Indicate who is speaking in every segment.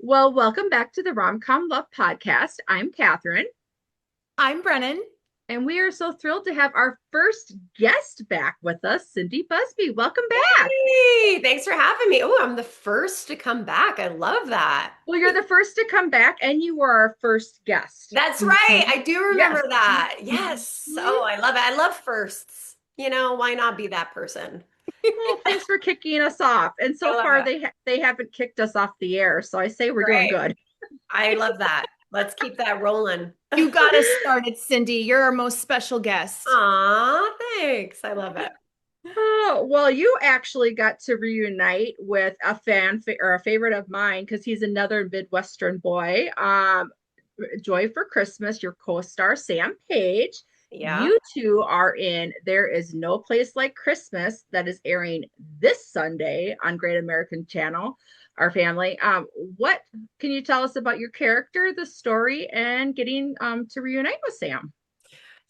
Speaker 1: Well, welcome back to the Rom-Com Love Podcast. I'm Catherine,
Speaker 2: I'm Brennan.
Speaker 1: and we are so thrilled to have our first guest back with us, Cindy Busby. Welcome back.
Speaker 2: Yay! Thanks for having me. Oh, I'm the first to come back. I love that.
Speaker 1: Well, you're the first to come back, and you were our first guest.
Speaker 2: That's right.
Speaker 1: Mhm.
Speaker 2: I do remember
Speaker 1: Yes.
Speaker 2: that. Yes.
Speaker 1: Mhm.
Speaker 2: Oh, I love it. I love firsts. Why not be that person?
Speaker 1: Well, thanks for kicking us off. And
Speaker 2: I
Speaker 1: so
Speaker 2: love
Speaker 1: far,
Speaker 2: it.
Speaker 1: they haven't kicked us off the air, so I say we're doing
Speaker 2: Great.
Speaker 1: good.
Speaker 2: I love that. Let's keep that rolling.
Speaker 3: You got us started, Cindy. You're our most special guest.
Speaker 2: Aw, thanks. I love it.
Speaker 1: Oh, well, you actually got to reunite with a or a favorite of mine because he's another Midwestern boy. Joy for Christmas, your co-star Sam Page.
Speaker 2: Yeah.
Speaker 1: You two are in There Is No Place Like Christmas that is airing this Sunday on Great American Channel, our family. What can you tell us about your character, the story, and getting to reunite with Sam?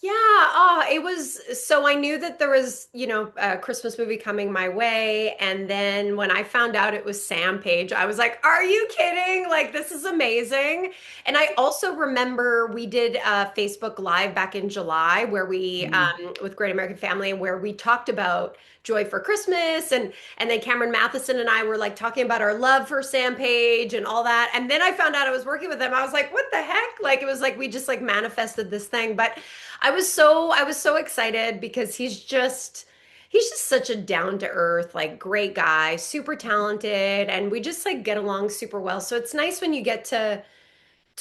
Speaker 2: Yeah, it was so I knew that there was, a Christmas movie coming my way. And then when I found out it was Sam Page, I was like, are you kidding? Like, this is amazing. And I also remember we did a Facebook Live back in July where
Speaker 1: Mm.
Speaker 2: with Great American Family, where we talked about Joy for Christmas and then Cameron Matheson and I were like talking about our love for Sam Page and all that. And then I found out I was working with him. I was like, what the heck? Like it was like we just like manifested this thing. But I was so excited because he's just such a down to earth, like great guy, super talented, and we just like get along super well. So it's nice when you get to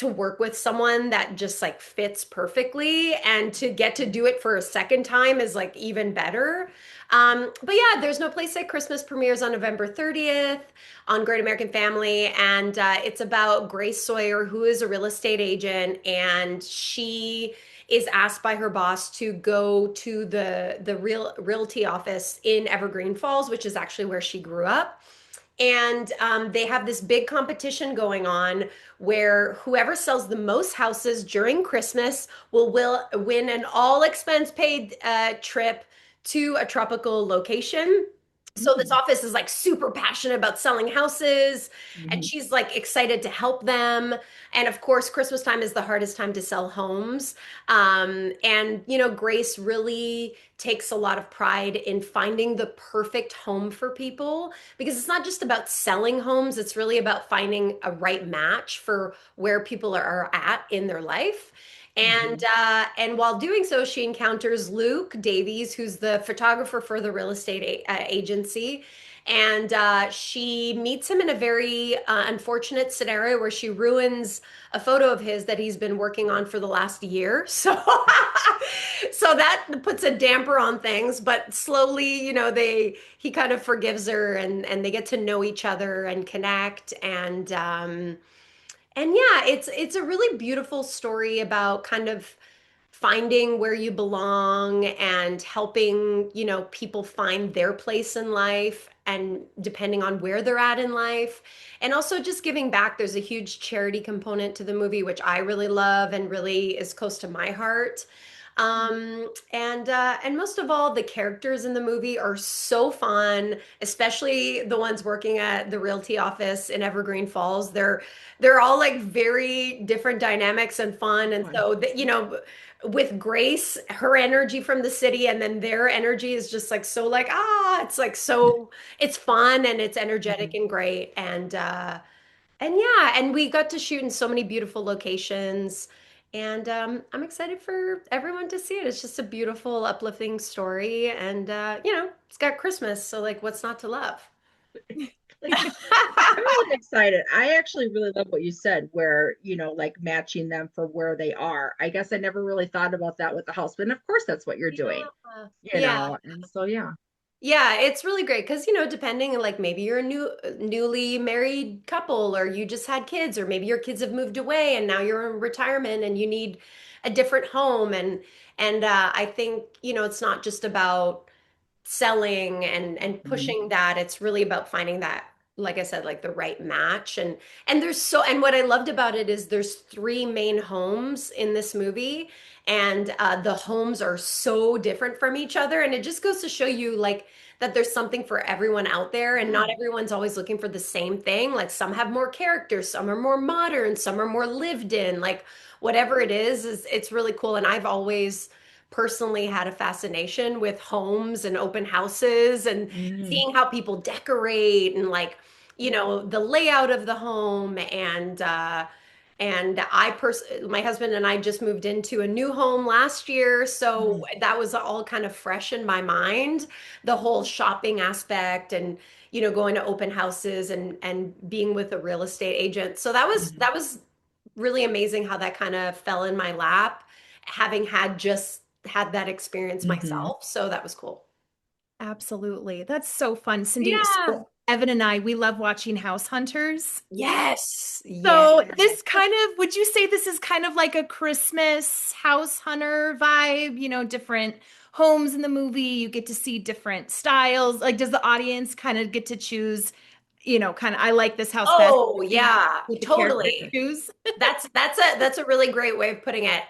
Speaker 2: work with someone that just like fits perfectly, and to get to do it for a second time is like even better. But yeah, There's No Place Like Christmas premieres on November 30th on Great American Family, and it's about Grace Sawyer, who is a real estate agent, and she is asked by her boss to go to the realty office in Evergreen Falls, which is actually where she grew up. And they have this big competition going on where whoever sells the most houses during Christmas will win an all expense paid trip to a tropical location. So this
Speaker 1: Mm.
Speaker 2: office is like super passionate about selling houses, and
Speaker 1: Mhm.
Speaker 2: she's like excited to help them. And of course, Christmas time is the hardest time to sell homes. And Grace really takes a lot of pride in finding the perfect home for people, because it's not just about selling homes, it's really about finding a right match for where people are at in their life. And
Speaker 1: Mhm.
Speaker 2: and while doing so, she encounters Luke Davies, who's the photographer for the real estate agency. And she meets him in a very unfortunate scenario where she ruins a photo of his that he's been working on for the last year. So, so that puts a damper on things. But slowly, he kind of forgives her, and they get to know each other and connect. And yeah, it's a really beautiful story about kind of finding where you belong and helping, people find their place in life and depending on where they're at in life. And also just giving back. There's a huge charity component to the movie, which I really love and really is close to my heart. And most of all, the characters in the movie are so fun, especially the ones working at the realty office in Evergreen Falls. They're all like very different dynamics and fun. And
Speaker 1: Fun.
Speaker 2: so that, with Grace, her energy from the city, and then their energy is just like so like it's like so it's fun and it's energetic
Speaker 1: Mhm.
Speaker 2: and great. And yeah, and we got to shoot in so many beautiful locations. And I'm excited for everyone to see it. It's just a beautiful, uplifting story. And, it's got Christmas. So, like, what's not to love?
Speaker 1: I'm really excited. I actually really love what you said, where, like matching them for where they are. I guess I never really thought about that with the house, but of course that's what you're doing,
Speaker 2: Yeah. Yeah.
Speaker 1: and so yeah.
Speaker 2: Yeah, it's really great because, depending on like maybe you're a newly married couple, or you just had kids, or maybe your kids have moved away and now you're in retirement and you need a different home. And I think, it's not just about selling and
Speaker 1: Mhm.
Speaker 2: pushing that. It's really about finding that, like I said, like the right match. And what I loved about it is there's three main homes in this movie, and the homes are so different from each other, and it just goes to show you like that there's something for everyone out there, and
Speaker 1: Yeah.
Speaker 2: not everyone's always looking for the same thing. Like some have more characters, some are more modern, some are more lived in. Like whatever it is it's really cool. And I've always personally had a fascination with homes and open houses and
Speaker 1: Mm-hmm.
Speaker 2: seeing how people decorate and like, the layout of the home and my husband and I just moved into a new home last year, so that was all kind of fresh in my mind, the whole shopping aspect and going to open houses and being with a real estate agent. So that was really amazing how that kind of fell in my lap, having just had that experience
Speaker 1: Mm-hmm.
Speaker 2: myself. So that was cool.
Speaker 3: Absolutely. That's so fun, Cindy.
Speaker 2: Yeah.
Speaker 3: So Evan and I, we love watching House Hunters.
Speaker 2: Yes. Yes.
Speaker 3: So this kind of, would you say this is kind of like a Christmas house hunter vibe? Different homes in the movie, you get to see different styles. Like, does the audience kind of get to choose, kind of, I like this house best,
Speaker 2: Oh,
Speaker 3: see
Speaker 2: yeah,
Speaker 3: what the characters
Speaker 2: totally.
Speaker 3: choose?
Speaker 2: That's a really great way of putting it.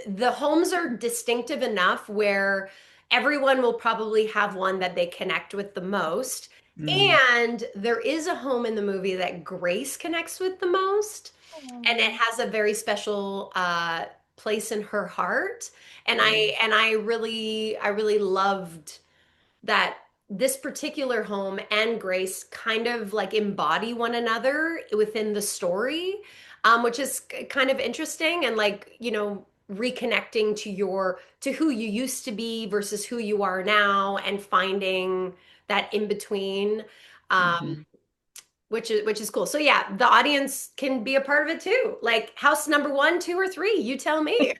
Speaker 2: The homes are distinctive enough where everyone will probably have one that they connect with the most.
Speaker 1: Mm-hmm.
Speaker 2: And there is a home in the movie that Grace connects with the most, and it
Speaker 3: Oh.
Speaker 2: has a very special place in her heart. And
Speaker 1: Mm-hmm.
Speaker 2: I really loved that this particular home and Grace kind of like embody one another within the story, which is kind of interesting and like, reconnecting to who you used to be versus who you are now and finding that in between.
Speaker 1: Mm-hmm.
Speaker 2: Um, which is cool. So yeah, the audience can be a part of it too. Like house number one, two, or three, you tell me.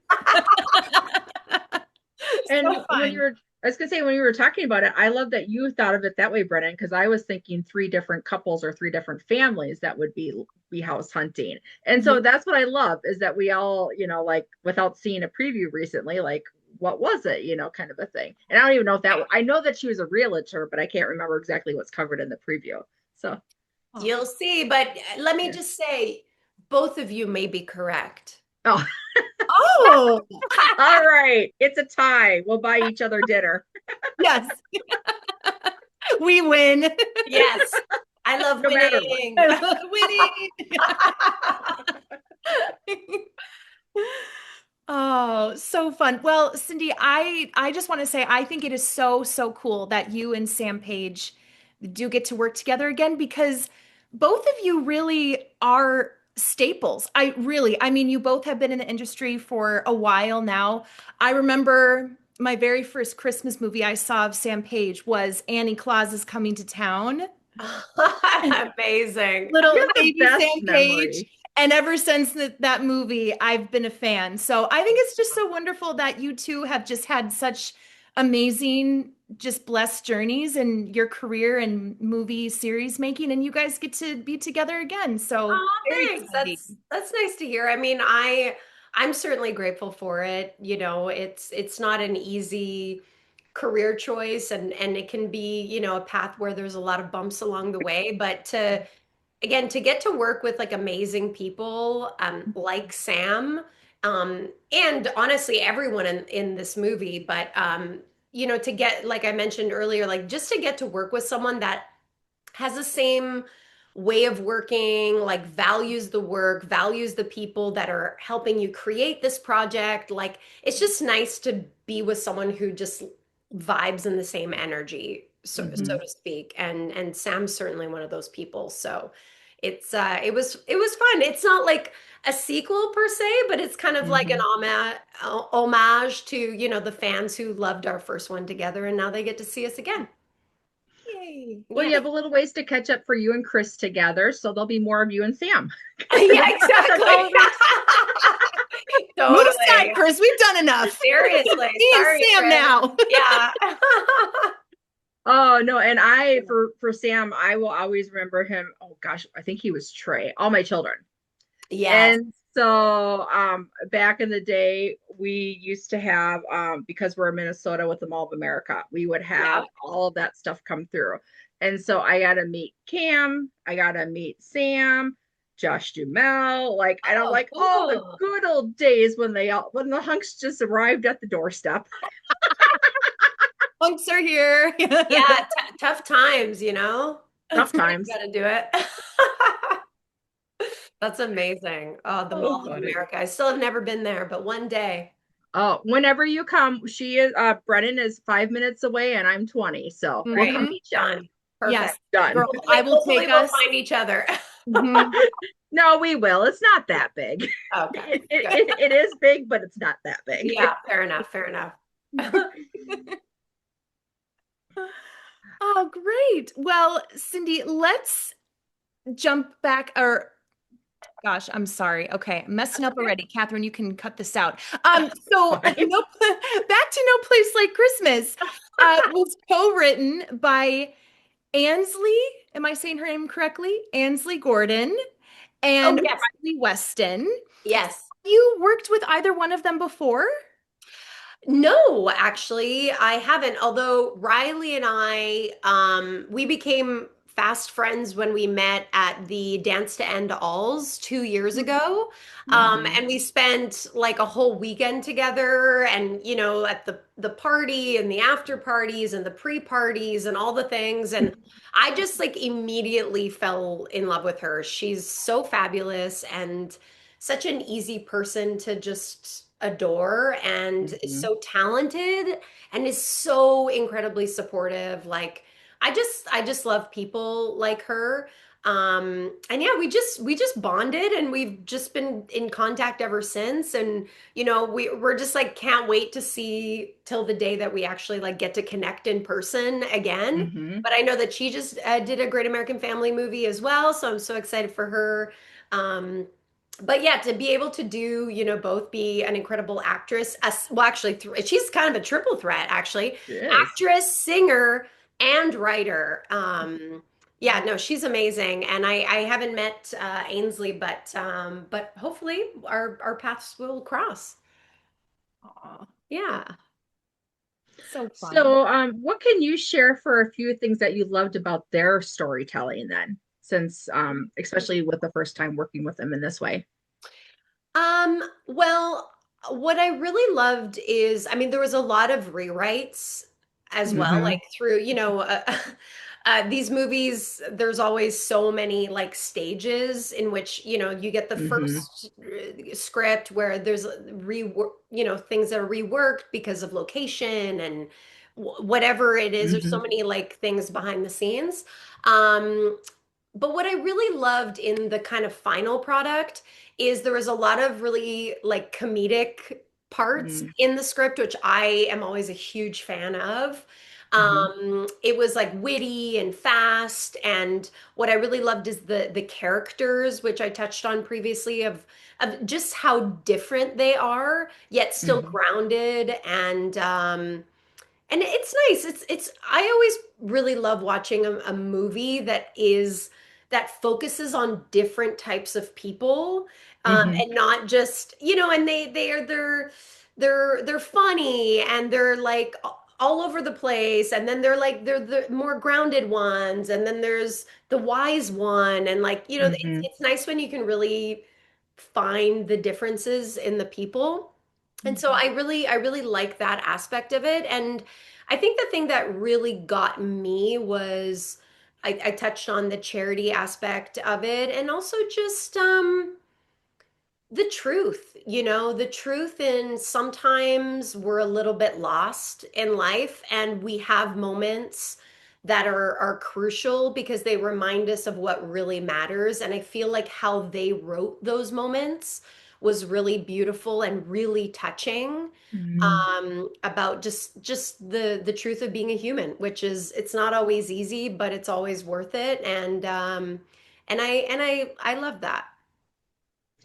Speaker 1: And
Speaker 3: So
Speaker 1: when
Speaker 3: fun.
Speaker 1: I was gonna say when you were talking about it, I love that you thought of it that way, Brennan, because I was thinking three different couples or three different families that would be house hunting. And so
Speaker 3: Mhm.
Speaker 1: that's what I love is that we all, like without seeing a preview recently, like what was it, kind of a thing. And I don't even know if I know that she was a realtor, but I can't remember exactly what's covered in the preview. So
Speaker 3: Oh.
Speaker 2: You'll see, but let me
Speaker 1: yeah.
Speaker 2: just say, both of you may be correct.
Speaker 1: Oh,
Speaker 3: Oh,
Speaker 1: all right. It's a tie. We'll buy each other dinner.
Speaker 3: yes, we win.
Speaker 2: Yes, I love
Speaker 1: No matter what.
Speaker 2: winning.
Speaker 3: Winning. Oh, so fun. Well, Cindy, I just want to say I think it is so cool that you and Sam Page do get to work together again because both of you really are staples. I mean, you both have been in the industry for a while now. I remember my very first Christmas movie I saw of Sam Page was Annie Claus is Coming to Town.
Speaker 2: Amazing.
Speaker 1: You
Speaker 3: Little
Speaker 1: have the
Speaker 3: baby
Speaker 1: best
Speaker 3: Sam Page.
Speaker 1: memory.
Speaker 3: And ever since that movie, I've been a fan. So I think it's just so wonderful that you two have just had such amazing, just blessed journeys in your career and movie series making, and you guys get to be together again. So
Speaker 2: Oh,
Speaker 3: very
Speaker 2: thanks. That's
Speaker 3: exciting.
Speaker 2: that's nice to hear. I mean, I'm certainly grateful for it. It's not an easy career choice and it can be, a path where there's a lot of bumps along the way, but to get to work with like amazing people like Sam and honestly everyone in this movie, but to get like I mentioned earlier, like just to get to work with someone that has the same way of working, like values the work, values the people that are helping you create this project. Like it's just nice to be with someone who just vibes in the same energy, so
Speaker 1: Hmm.
Speaker 2: to speak. And Sam's certainly one of those people. So it was fun. It's not like a sequel per se, but it's kind of like an
Speaker 1: Hmm.
Speaker 2: homage to, the fans who loved our first one together and now they get to see us again.
Speaker 3: Yay.
Speaker 1: Well,
Speaker 2: Yeah.
Speaker 1: you have a little ways to catch up for you and Chris together, so there'll be more of you and Sam.
Speaker 2: Yeah,
Speaker 1: That's
Speaker 2: exactly.
Speaker 1: all it makes.
Speaker 3: Move aside,
Speaker 2: Totally.
Speaker 3: Chris. We've done enough.
Speaker 2: Seriously.
Speaker 3: Me and
Speaker 2: Sorry,
Speaker 3: Sam
Speaker 2: Chris.
Speaker 3: now.
Speaker 2: Yeah.
Speaker 1: Oh no, and I for Sam, I will always remember him. Oh gosh, I think he was Trey. All my children.
Speaker 2: Yes.
Speaker 1: And so back in the day, we used to have because we're in Minnesota with the Mall of America, we would have
Speaker 2: Yep.
Speaker 1: all of that stuff come through. And so I got to meet Cam, I got to meet Sam, Josh Dumel, like, and I'm
Speaker 2: Oh,
Speaker 1: like, oh, the
Speaker 2: cool.
Speaker 1: good old days when the hunks just arrived at the doorstep.
Speaker 3: Punks are here.
Speaker 2: Yeah, tough times, you know?
Speaker 1: Tough
Speaker 2: You
Speaker 1: times.
Speaker 2: gotta do it. That's amazing. Oh, the
Speaker 1: Oh,
Speaker 2: Mall of
Speaker 1: funny.
Speaker 2: America. I still have never been there, but one day.
Speaker 1: Oh, whenever you come, she is Brennan is 5 minutes away and I'm 20. So we'll come
Speaker 2: Great.
Speaker 3: Hmm.
Speaker 1: meet you.
Speaker 2: Done.
Speaker 3: Yes,
Speaker 2: Perfect.
Speaker 1: Done.
Speaker 3: girl, I will
Speaker 2: Hopefully
Speaker 3: take
Speaker 2: we'll
Speaker 3: us.
Speaker 2: find each other.
Speaker 3: Mhm.
Speaker 1: No, we will. It's not that big.
Speaker 2: Okay, good.
Speaker 1: It is big, but it's not that big.
Speaker 2: Yeah, fair enough. Fair enough.
Speaker 3: Oh, great. Well, Cindy, let's jump back or gosh, I'm sorry. Okay, I'm messing
Speaker 2: That's
Speaker 3: up
Speaker 2: okay.
Speaker 3: already. Catherine, you can cut this out. So
Speaker 1: Fine.
Speaker 3: no, back to No Place Like Christmas was co-written by Ansley. Am I saying her name correctly? Ansley Gordon
Speaker 2: Oh,
Speaker 3: and
Speaker 2: yes.
Speaker 3: Riley Weston.
Speaker 2: Yes.
Speaker 3: You worked with either one of them before?
Speaker 2: No, actually, I haven't. Although Riley and I, we became fast friends when we met at the Dance to End Alls 2 years ago.
Speaker 1: Hmm.
Speaker 2: And we spent like a whole weekend together and, at the party and the after parties and the pre-parties and all the things. And I just like immediately fell in love with her. She's so fabulous and such an easy person to just adore and is
Speaker 1: Hmm.
Speaker 2: so talented and is so incredibly supportive. Like I just love people like her. And yeah, we just bonded and we've just been in contact ever since. And we're just like can't wait to see till the day that we actually like get to connect in person again.
Speaker 1: Hmm.
Speaker 2: But I know that she just did a Great American Family movie as well, so I'm so excited for her. Um, but yeah, to be able to do, both be an incredible actress, well, actually, she's kind of a triple threat, actually,
Speaker 1: She is.
Speaker 2: actress, singer, and writer. Yeah, no, she's amazing, and I haven't met Ainsley, but hopefully our paths will cross.
Speaker 3: Aw,
Speaker 2: Yeah.
Speaker 3: so fun.
Speaker 1: So, what can you share for a few things that you loved about their storytelling then, since especially with the first time working with them in this way?
Speaker 2: Well, what I really loved is, I mean, there was a lot of rewrites as well,
Speaker 1: Hmm.
Speaker 2: like through, these movies, there's always so many like stages in which, you get the
Speaker 1: Hmm.
Speaker 2: first script where there's rework, things that are reworked because of location and whatever it is. There's so
Speaker 1: Hmm.
Speaker 2: many like things behind the scenes. Um, but what I really loved in the kind of final product is there was a lot of really like comedic parts in the script, which I am always a huge fan of.
Speaker 1: Hmm.
Speaker 2: It was like witty and fast, and what I really loved is the characters, which I touched on previously, of just how different they are, yet still
Speaker 1: Hmm.
Speaker 2: grounded and it's nice. It's I always really love watching a movie that focuses on different types of people,
Speaker 1: Hmm.
Speaker 2: and not just, and they're funny and they're like all over the place, and then they're the more grounded ones, and then there's the wise one, and like,
Speaker 1: Hmm.
Speaker 2: it's nice when you can really find the differences in the people. And so
Speaker 3: Mhm.
Speaker 2: I really like that aspect of it. And I think the thing that really got me was I touched on the charity aspect of it, and also just the truth, the truth in sometimes we're a little bit lost in life and we have moments that are crucial because they remind us of what really matters. And I feel like how they wrote those moments was really beautiful and really touching,
Speaker 1: Hmm.
Speaker 2: about just the truth of being a human, which is it's not always easy, but it's always worth it. And I love that.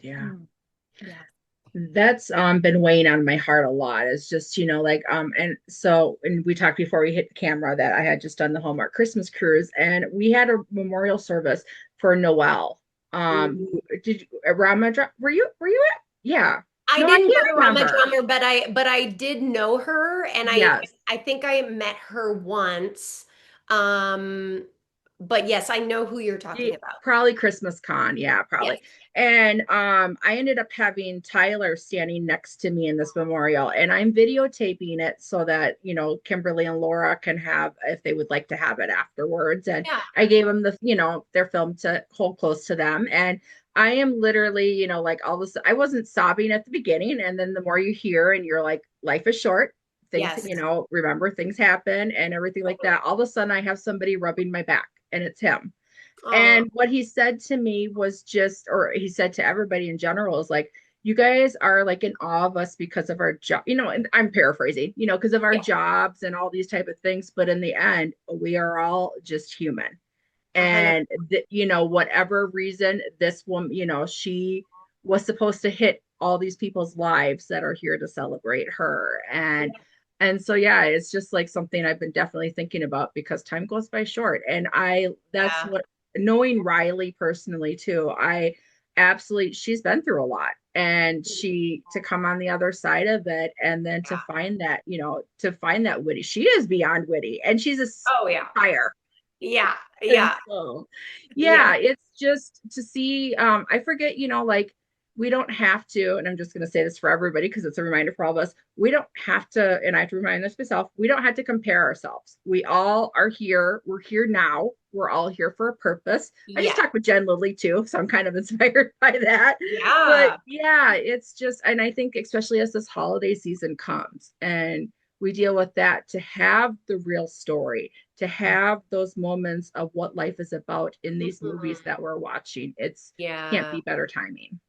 Speaker 1: Yeah.
Speaker 3: Mm. Yes.
Speaker 1: That's been weighing on my heart a lot. It's just, like and so and we talked before we hit the camera that I had just done the Hallmark Christmas cruise and we had a memorial service for Noel. Did you Rama were you at? Yeah.
Speaker 2: I
Speaker 1: No, I
Speaker 2: didn't go
Speaker 1: can't
Speaker 2: to Rama
Speaker 1: remember.
Speaker 2: Drummer, but I did know her, and I
Speaker 1: Yes.
Speaker 2: I think I met her once. Um, but yes, I know who you're
Speaker 1: Yeah,
Speaker 2: talking about.
Speaker 1: probably Christmas Con. Yeah,
Speaker 2: Yes.
Speaker 1: probably. And I ended up having Tyler standing next to me in this memorial, and I'm videotaping it so that, Kimberly and Laura can have, if they would like to have it afterwards. And
Speaker 2: Yeah.
Speaker 1: I gave them their film to hold close to them. And I am literally, like all this, I wasn't sobbing at the beginning. And then the more you hear and you're like, life is short. Things,
Speaker 2: Yes.
Speaker 1: remember things happen and everything like
Speaker 2: Totally.
Speaker 1: that. All of a sudden I have somebody rubbing my back and it's him.
Speaker 2: Oh,
Speaker 1: And what he said to me was just, or he said to everybody in general, is like, you guys are like in awe of us because of our job, and I'm paraphrasing, because of our
Speaker 2: yeah.
Speaker 1: jobs and all these type of things. But in the end, we are all just human.
Speaker 2: 100.
Speaker 1: And, whatever reason this woman, she was supposed to hit all these people's lives that are here to celebrate her. And so, yeah, it's just like something I've been definitely thinking about because time goes by short. And that's
Speaker 2: Yeah.
Speaker 1: what, knowing Riley personally too, I absolutely, she's been through a lot. And to come on the other side of it and then to
Speaker 2: Yeah.
Speaker 1: find that, to find that witty, she is beyond witty and she's a
Speaker 2: Oh, yeah.
Speaker 1: fire.
Speaker 2: Yeah.
Speaker 1: And
Speaker 2: Yeah.
Speaker 1: so,
Speaker 2: Yeah.
Speaker 1: yeah, it's just to see. I forget, like we don't have to, and I'm just going to say this for everybody because it's a reminder for all of us. We don't have to, and I have to remind this myself, we don't have to compare ourselves. We all are here. We're here now. We're all here for a purpose. I just
Speaker 2: Yeah.
Speaker 1: talked with Jen Lilly too, so I'm kind of inspired by that. But
Speaker 2: Yeah.
Speaker 1: yeah, it's just, and I think especially as this holiday season comes and we deal with that, to have the real story, to have those moments of what life is about in these movies
Speaker 2: Mhm.
Speaker 1: that we're watching. It's can't
Speaker 2: Yeah.
Speaker 1: be better timing.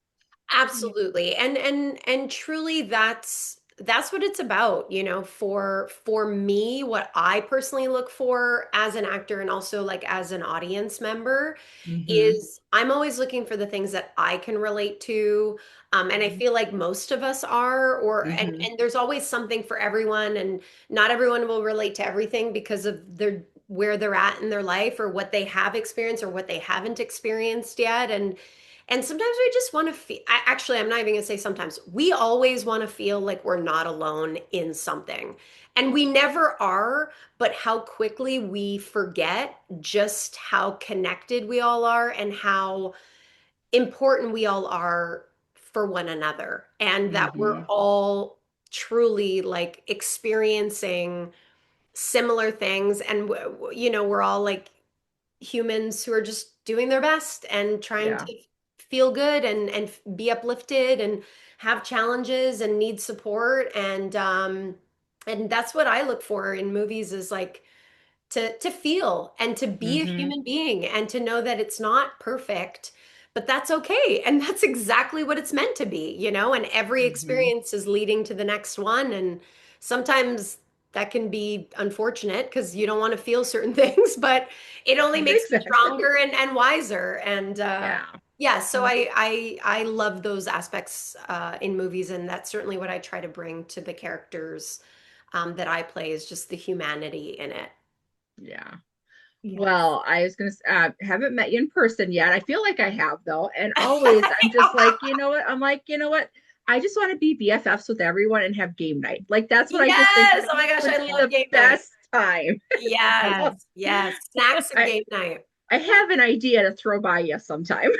Speaker 2: Absolutely. And truly that's what it's about, for me, what I personally look for as an actor and also like as an audience member
Speaker 1: Mm-hmm.
Speaker 2: is I'm always looking for the things that I can relate to. And I feel like most of us are,
Speaker 1: Mm-hmm.
Speaker 2: and there's always something for everyone, and not everyone will relate to everything because of where they're at in their life or what they have experienced or what they haven't experienced yet. And sometimes we just want to feel, actually, I'm not even going to say sometimes. We always want to feel like we're not alone in something. And we never are, but how quickly we forget just how connected we all are and how important we all are for one another. And that we're
Speaker 1: Mm-hmm.
Speaker 2: all truly like experiencing similar things. And, we're all like humans who are just doing their best and trying
Speaker 1: Yeah.
Speaker 2: to feel good and be uplifted and have challenges and need support and that's what I look for in movies is like to feel and to be a
Speaker 1: Mm-hmm.
Speaker 2: human being and to know that it's not perfect, but that's okay. And that's exactly what it's meant to be, and every
Speaker 1: Mm-hmm.
Speaker 2: experience is leading to the next one. And sometimes that can be unfortunate because you don't want to feel certain things, but it only makes you
Speaker 1: Exactly.
Speaker 2: stronger and wiser. And
Speaker 1: Yeah.
Speaker 2: yeah, so I love those aspects in movies, and that's certainly what I try to bring to the characters that I play is just the humanity in it.
Speaker 1: Yeah.
Speaker 3: Yes.
Speaker 1: Well, I was gonna haven't met you in person yet. I feel like I have though, and always I'm just like, you know what? I'm like, you know what? I just want to be BFFs with everyone and have game night. Like that's what I just think
Speaker 2: Yes. Oh my gosh,
Speaker 1: would
Speaker 2: I
Speaker 1: be
Speaker 2: love
Speaker 1: the
Speaker 2: game night.
Speaker 1: best time.
Speaker 2: Yes.
Speaker 3: Yes.
Speaker 2: Yes. Snacks and
Speaker 1: I
Speaker 2: game night.
Speaker 1: I have an idea to throw by you sometime.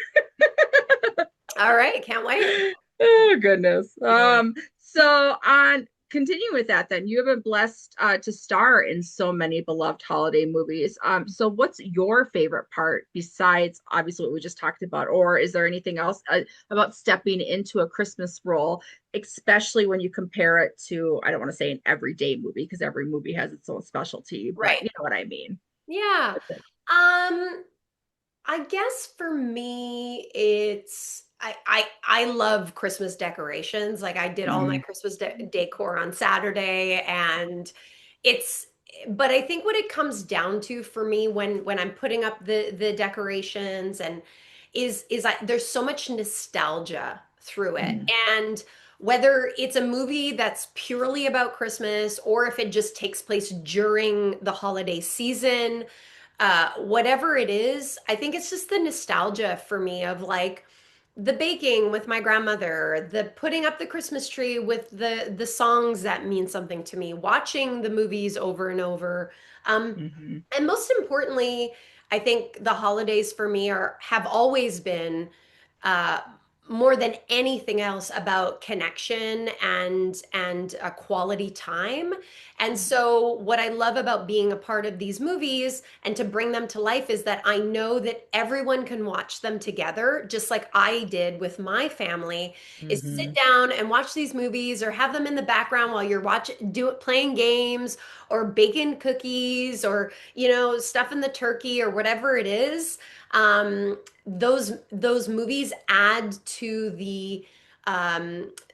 Speaker 2: All right. Can't wait.
Speaker 1: Oh goodness.
Speaker 2: Yeah.
Speaker 1: So on continuing with that, then you have been blessed to star in so many beloved holiday movies. So what's your favorite part besides obviously what we just talked about, or is there anything else about stepping into a Christmas role, especially when you compare it to, I don't want to say an everyday movie because every movie has its own specialty, but
Speaker 2: Right.
Speaker 1: you know what I mean.
Speaker 2: Yeah. Um, I guess for me, it's I love Christmas decorations. Like I did all my
Speaker 1: Mm-hmm.
Speaker 2: Christmas decor on Saturday, and it's. But I think what it comes down to for me when I'm putting up the decorations and there's so much nostalgia through it, and whether it's a movie that's purely about Christmas or if it just takes place during the holiday season whatever it is, I think it's just the nostalgia for me of like the baking with my grandmother, the putting up the Christmas tree with the songs that mean something to me, watching the movies over and over. Um,
Speaker 1: Mm-hmm.
Speaker 2: and most importantly, I think the holidays for me are have always been uh, more than anything else about connection and a quality time. And so what I love about being a part of these movies and to bring them to life is that I know that everyone can watch them together, just like I did with my family, is sit
Speaker 1: Mm-hmm.
Speaker 2: down and watch these movies or have them in the background while you're watching, playing games or baking cookies or, stuffing the turkey or whatever it is. Those movies add to the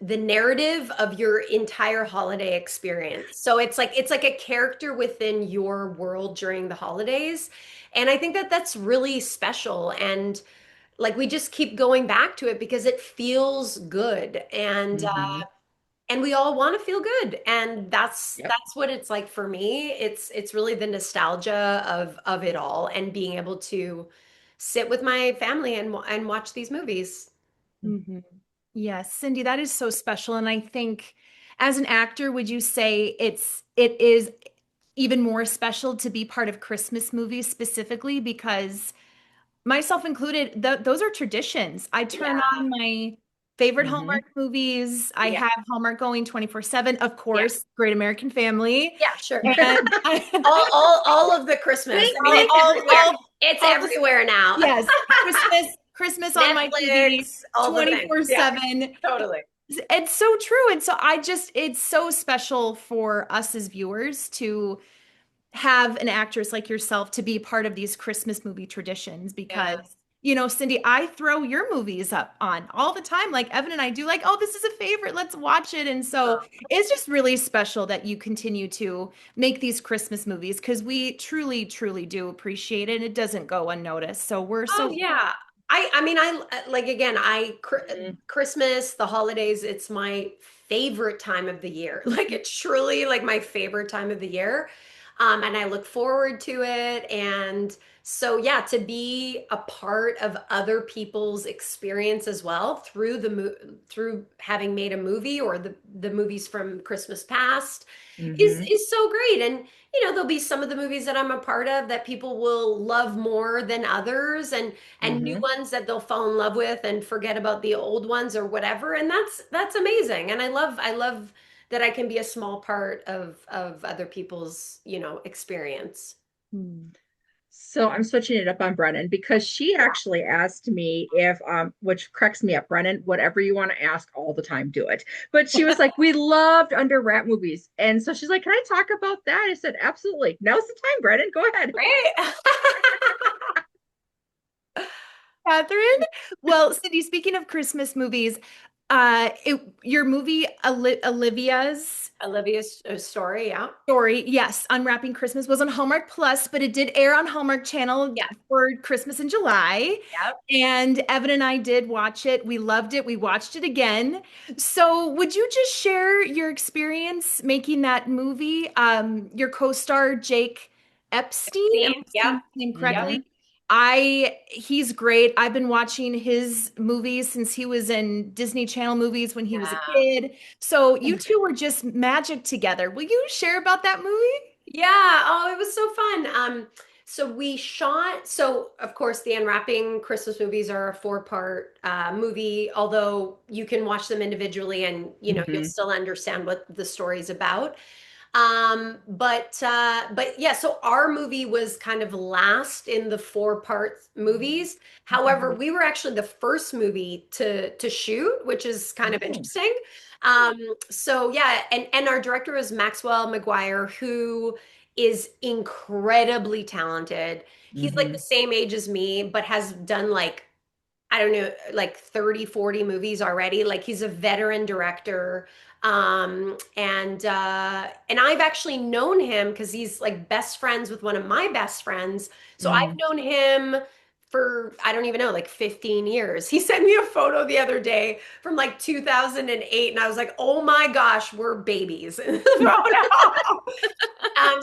Speaker 2: narrative of your entire holiday experience. So it's like a character within your world during the holidays. And I think that that's really special. And like we just keep going back to it because it feels good.
Speaker 1: Mm-hmm.
Speaker 2: And we all want to feel good. And that's
Speaker 1: Yep.
Speaker 2: that's what it's like for me. It's really the nostalgia of it all and being able to sit with my family and watch these movies.
Speaker 3: Mhm. Yes, Cindy, that is so special. And I think as an actor, would you say it is even more special to be part of Christmas movies specifically because myself included, those are traditions. I turn
Speaker 2: Yeah.
Speaker 3: on my favorite
Speaker 1: Mm-hmm.
Speaker 3: Hallmark movies. I
Speaker 2: Yeah.
Speaker 3: have Hallmark going 24/7, of
Speaker 2: Yeah.
Speaker 3: course, Great American Family.
Speaker 2: Yeah, sure.
Speaker 3: And
Speaker 2: All of the Christmas.
Speaker 1: Wink,
Speaker 2: I mean,
Speaker 3: all,
Speaker 2: it's
Speaker 1: wink.
Speaker 3: all,
Speaker 2: everywhere.
Speaker 3: all,
Speaker 2: It's
Speaker 3: all this,
Speaker 2: everywhere now.
Speaker 3: yes, Christmas on my TV
Speaker 2: Netflix, all the things. Yeah,
Speaker 3: 24/7.
Speaker 2: totally.
Speaker 3: It's so true. And so it's so special for us as viewers to have an actress like yourself to be part of these Christmas movie traditions
Speaker 2: Yeah.
Speaker 3: because, Cindy, I throw your movies up on all the time. Like Evan and I do, like, oh, this is a favorite. Let's watch it. And so it's just really special that you continue to make these Christmas movies because we truly, truly do appreciate it. It doesn't go unnoticed. So we're
Speaker 2: Oh
Speaker 3: so
Speaker 2: yeah. I mean I like again
Speaker 1: Mm-hmm.
Speaker 2: Christmas, the holidays, it's my favorite time of the year. Like it's truly like my favorite time of the year. And I look forward to it and so yeah, to be a part of other people's experience as well through through having made a movie or the movies from Christmas past
Speaker 1: Mm-hmm.
Speaker 2: is so great. And there'll be some of the movies that I'm a part of that people will love more than others and new
Speaker 1: Mm-hmm.
Speaker 2: ones that they'll fall in love with and forget about the old ones or whatever. And that's amazing. And I love that I can be a small part of other people's, experience.
Speaker 3: Hmm.
Speaker 1: So I'm switching it up on Brennan because she
Speaker 2: Yeah.
Speaker 1: actually asked me if, which cracks me up, Brennan, whatever you want to ask all the time, do it. But she was like, we loved under wrap movies. And so she's like, can I talk about that? I said, absolutely. Now's the time, Brennan. Go ahead.
Speaker 2: Right?
Speaker 3: Catherine? Well, Cindy, speaking of Christmas movies, your movie Olivia's
Speaker 2: Olivia's story, yeah.
Speaker 3: Story, yes, Unwrapping Christmas was on Hallmark Plus, but it did air on Hallmark Channel
Speaker 2: Yeah.
Speaker 3: for Christmas in July.
Speaker 2: Yep.
Speaker 3: And Evan and I did watch it. We loved it. We watched it again. So, would you just share your experience making that movie? Your co-star Jake Epstein, am I
Speaker 2: Scene.
Speaker 3: saying
Speaker 2: Yep.
Speaker 3: his name
Speaker 2: Yep.
Speaker 1: Mm-hmm.
Speaker 3: correctly? He's great. I've been watching his movies since he was in Disney Channel movies when he was a
Speaker 2: Yeah.
Speaker 3: kid. So you two were just magic together. Will you share about that movie?
Speaker 2: Yeah, oh, it was so fun. So we shot, so of course the Unwrapping Christmas movies are a four-part movie, although you can watch them individually and you'll
Speaker 1: Mm-hmm.
Speaker 2: still understand what the story's about. But yeah, so our movie was kind of last in the four-part movies. However,
Speaker 1: Mm-hmm.
Speaker 2: we were actually the first movie to shoot, which is kind of
Speaker 1: Oh.
Speaker 2: interesting. So yeah, and our director was Maxwell McGuire, who is incredibly talented. He's like
Speaker 1: Mm-hmm.
Speaker 2: the same age as me, but has done like I don't know, like 30, 40 movies already. Like he's a veteran director. And I've actually known him because he's like best friends with one of my best friends. So I've
Speaker 1: Mm.
Speaker 2: known him for I don't even know, like 15 years. He sent me a photo the other day from like 2008, and I was like, oh my gosh, we're babies in the photo.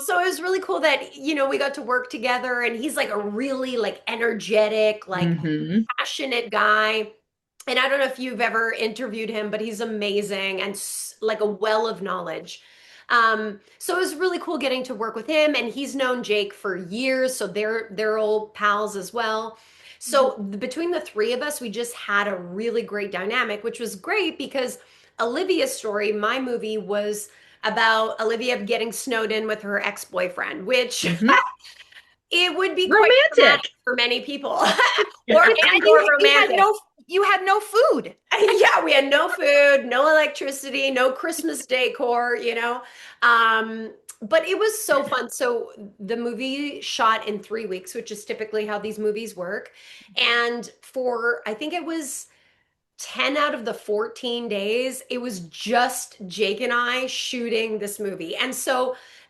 Speaker 2: So it was really cool that, we got to work together and he's like a really like energetic, like
Speaker 1: Mm-hmm.
Speaker 2: passionate guy. And I don't know if you've ever interviewed him, but he's amazing and like a well of knowledge. So it was really cool getting to work with him, and he's known Jake for years, so they're old pals as well. So between the three of us, we just had a really great dynamic, which was great because Olivia's story, my movie, was about Olivia getting snowed in with her ex-boyfriend, which
Speaker 1: Mm-hmm.
Speaker 2: it would be quite traumatic
Speaker 1: Romantic.
Speaker 2: for many people, or
Speaker 3: And
Speaker 2: and
Speaker 3: you
Speaker 2: or
Speaker 3: you had
Speaker 2: romantic.
Speaker 3: no food.
Speaker 2: Yeah, we had no food, no electricity, no Christmas decor. But it was so fun. So the movie shot in 3 weeks, which is typically how these movies work. And for, I think it was 10 out of the 14 days, it was just Jake and I shooting this movie. And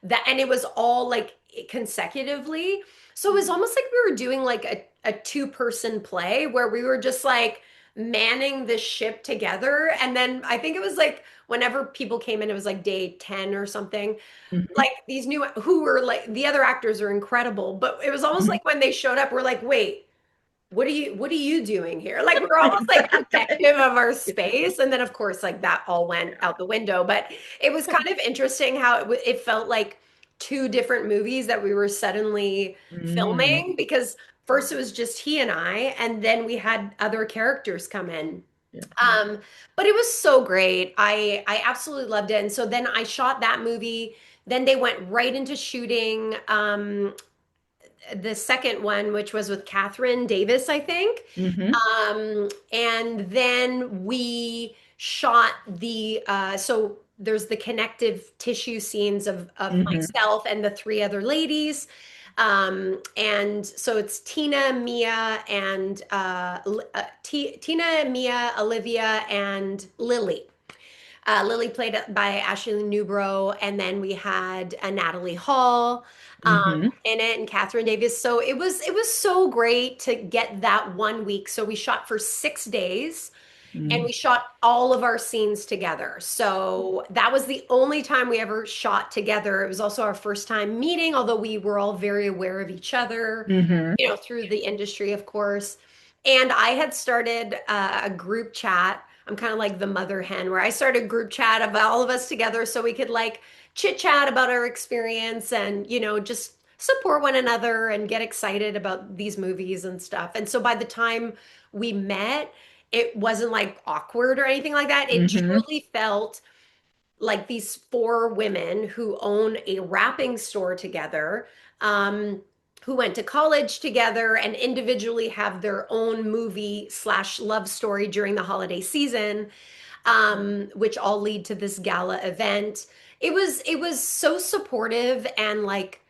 Speaker 2: it was all like consecutively. So it was almost like we were doing like a two-person play where we were just like manning the ship together. And then I think it was like whenever people came in, it was like day 10 or something.
Speaker 1: Mm-hmm.
Speaker 2: Like these new who were like the other actors are incredible, but it was almost like when they showed up, we're like, wait, what are you doing here? Like we're almost like protective of our space. And then of course, like that all went out the window. But it was kind of interesting how it felt like two different movies that we were suddenly
Speaker 1: Mm.
Speaker 2: filming because first it was just he and I, and then we had other characters come in.
Speaker 1: Yeah.
Speaker 2: Um, but it was so great. I absolutely loved it. And so then I shot that movie. Then they went right into shooting the second one, which was with Catherine Davis, I think.
Speaker 1: Mm-hmm.
Speaker 2: And then we shot so there's the connective tissue scenes of
Speaker 1: Mm-hmm.
Speaker 2: myself and the three other ladies. And so it's Tina, Mia, and Tina, Mia, Olivia, and Lily. Lily played by Ashley Newbro, and then we had Natalie Hall
Speaker 1: Mm-hmm.
Speaker 2: in it, and Catherine Davis. So it was so great to get that 1 week. So we shot for 6 days, and
Speaker 1: Mm-hmm.
Speaker 2: we shot all of our scenes together. So that was the only time we ever shot together. It was also our first time meeting, although we were all very aware of each other,
Speaker 1: Mm-hmm.
Speaker 2: through the industry, of course. And I had started a group chat. I'm kind of like the mother hen, where I started a group chat of all of us together so we could like chit chat about our experience and, just support one another and get excited about these movies and stuff. And so by the time we met, it wasn't like awkward or anything like that. It
Speaker 1: Mm-hmm.
Speaker 2: truly felt like these four women who own a wrapping store together, um, who went to college together and individually have their own movie slash love story during the holiday season, which all lead to this gala event. It was so supportive and like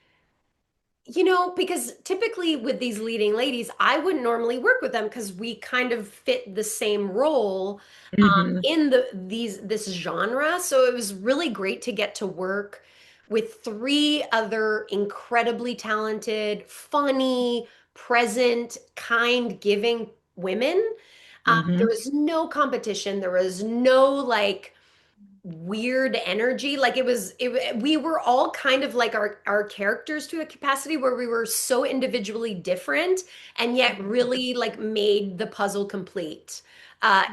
Speaker 2: because typically with these leading ladies, I wouldn't normally work with them because we kind of fit the same role
Speaker 1: Mm-hmm.
Speaker 2: in this genre. So it was really great to get to work with three other incredibly talented, funny, present, kind, giving women. There
Speaker 1: Mm-hmm.
Speaker 2: was no competition. There was no like weird energy. Like we were all kind of like our characters to a capacity where we were so individually different and yet really like made the puzzle complete,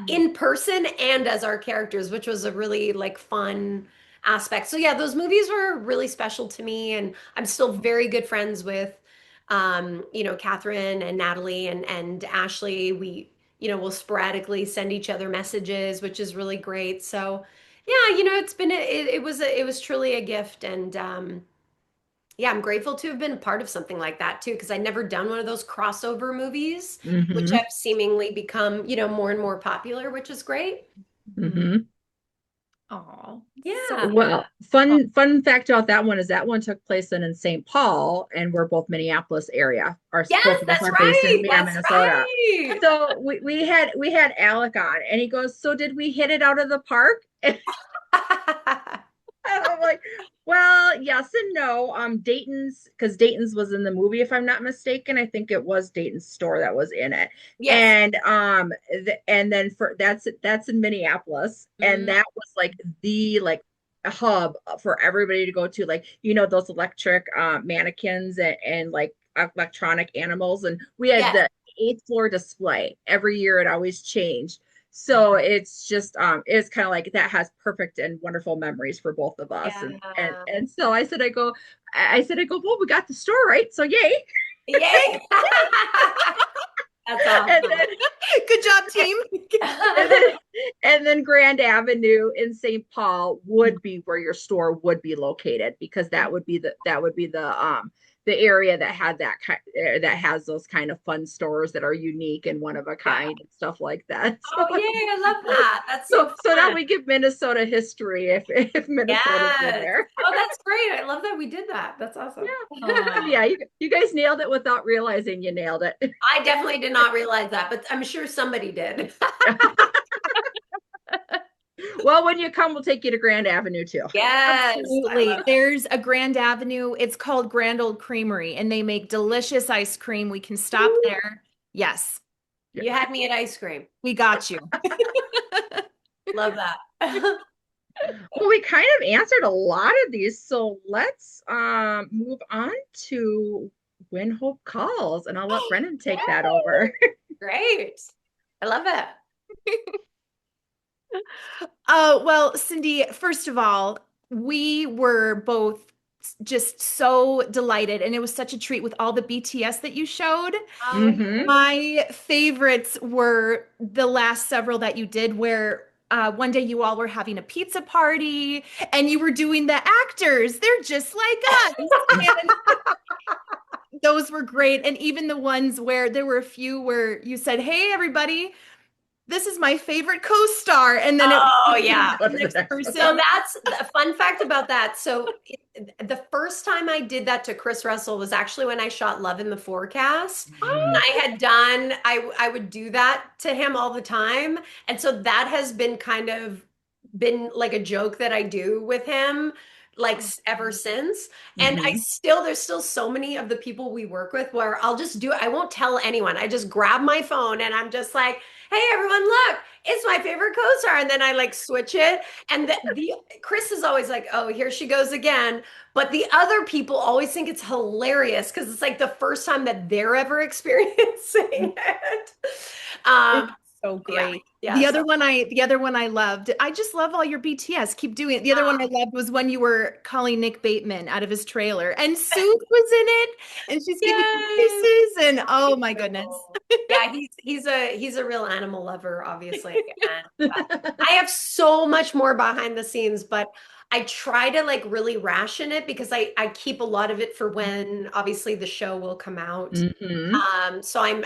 Speaker 2: in person and as our characters, which was a really like fun aspect. So yeah, those movies were really special to me, and I'm still very good friends with Catherine and Natalie and Ashley. We will sporadically send each other messages, which is really great. So yeah, it was truly a gift, and yeah, I'm grateful to have been a part of something like that too, because I'd never done one of those crossover movies, which
Speaker 1: Mm-hmm.
Speaker 2: have seemingly become, more and more popular, which is great.
Speaker 1: Mm-hmm.
Speaker 3: Oh, so
Speaker 2: Yeah.
Speaker 1: Well,
Speaker 3: oh,
Speaker 1: fun fact about that one is that one took place in St. Paul, and we're both Minneapolis area. Our
Speaker 2: Yes,
Speaker 1: both of us
Speaker 2: that's
Speaker 1: are based in
Speaker 2: right. That's
Speaker 1: Minnesota.
Speaker 2: right.
Speaker 1: So we had Alec on, and he goes, "So did we hit it out of the park?" And I'm like, "Well, yes and no. Dayton's, because Dayton's was in the movie, if I'm not mistaken. I think it was Dayton's store that was in it,
Speaker 2: Yes.
Speaker 1: and and then for that's in Minneapolis, and
Speaker 2: Mm,
Speaker 1: that was like the like a hub for everybody to go to, like those electric mannequins and like electronic animals, and we had
Speaker 2: yes.
Speaker 1: the eighth floor display every year. It always changed. So it's just it's kind of like that has perfect and wonderful memories for both of us.
Speaker 2: Yeah.
Speaker 1: And so I said, well, we got the store right, so yay.
Speaker 2: Yay. That's
Speaker 1: And
Speaker 2: awesome.
Speaker 1: then
Speaker 3: Good job, team.
Speaker 1: and then and then Grand Avenue in St. Paul would be where your store would be located, because that would be the area that had that has those kind of fun stores that are unique and one of a
Speaker 2: Yeah.
Speaker 1: kind and stuff like that.
Speaker 2: Oh, yay. I love that. That's so
Speaker 1: So now
Speaker 2: fun.
Speaker 1: we give Minnesota history if Minnesota's in
Speaker 2: Yes.
Speaker 1: there.
Speaker 2: Oh, that's great. I love that we did that. That's awesome.
Speaker 1: So yeah, you guys nailed it without realizing you nailed it.
Speaker 2: I definitely did not realize that, but I'm sure somebody did.
Speaker 1: Well, when you come, we'll take you to Grand Avenue too.
Speaker 2: Yes, I
Speaker 3: Absolutely.
Speaker 2: love it.
Speaker 3: There's a Grand Avenue. It's called Grand Old Creamery, and they make delicious ice cream. We can stop
Speaker 1: Ooh.
Speaker 3: there. Yes,
Speaker 1: Yeah.
Speaker 2: You had me at ice cream.
Speaker 3: we got you.
Speaker 2: Love that.
Speaker 1: Well, we kind of answered a lot of these, so let's move on to When Hope Calls, and I'll let Brennan take that over.
Speaker 2: Great. I love it.
Speaker 3: Oh, well, Cindy, first of all, we were both just so delighted, and it was such a treat with all the BTS that you showed.
Speaker 2: Oh,
Speaker 1: Hmm.
Speaker 3: My favorites were the last several that you did, where one day you all were having a pizza party and you were doing the actors. They're just like us. And those were great. And even the ones where there were a few where you said, "Hey, everybody, this is my favorite co-star." And then it
Speaker 2: oh
Speaker 3: went to
Speaker 2: yeah.
Speaker 3: the next
Speaker 2: So
Speaker 3: person.
Speaker 2: that's a fun fact about that. So the first time I did that to Chris Russell was actually when I shot Love in the Forecast. And
Speaker 1: Mm.
Speaker 2: I would do that to him all the time. And so that has been kind of been like a joke that I do with him like ever since. And
Speaker 1: Hmm.
Speaker 2: there's still so many of the people we work with where I'll just do it. I won't tell anyone. I just grab my phone and I'm just like, "Hey everyone, look, it's my favorite co-star." And then I like switch it. And the Chris is always like, "Oh, here she goes again." But the other people always think it's hilarious because it's like the first time that they're ever experiencing it.
Speaker 3: It's
Speaker 2: Um,
Speaker 3: so
Speaker 2: yeah,
Speaker 3: great.
Speaker 2: yeah. So
Speaker 3: The other one I loved. I just love all your BTS. Keep doing it. The other one I loved was when you were calling Nick Bateman out of his trailer, and Sue was in it, and she's giving you
Speaker 2: Yay!
Speaker 3: kisses, and oh
Speaker 2: He's
Speaker 3: my
Speaker 2: so
Speaker 3: goodness.
Speaker 2: cool. Yeah, he's a real animal lover, obviously. And I have so much more behind the scenes, but I try to like really ration it because I keep a lot of it for when obviously the show will come out.
Speaker 1: Hmm.
Speaker 2: So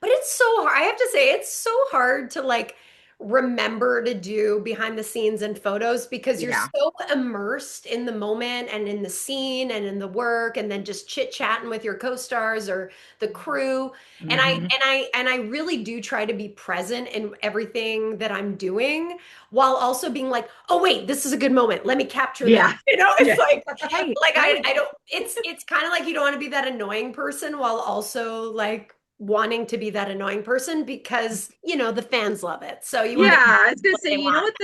Speaker 2: but it's so hard. I have to say, it's so hard to like remember to do behind the scenes and photos because you're
Speaker 1: Yeah.
Speaker 2: so immersed in the moment and in the scene and in the work and then just chit-chatting with your co-stars or the crew. And
Speaker 1: Hmm.
Speaker 2: I really do try to be present in everything that I'm doing while also being like, "Oh wait, this is a good moment. Let me capture this."
Speaker 1: Yeah.
Speaker 2: You know, it's
Speaker 1: Yeah.
Speaker 2: like
Speaker 3: Right,
Speaker 2: I
Speaker 3: right.
Speaker 2: I don't it's kind of like you don't want to be that annoying person while also like wanting to be that annoying person because the fans love it. So you want
Speaker 1: Yeah,
Speaker 2: to
Speaker 1: I was gonna
Speaker 2: what
Speaker 1: say,
Speaker 2: they want.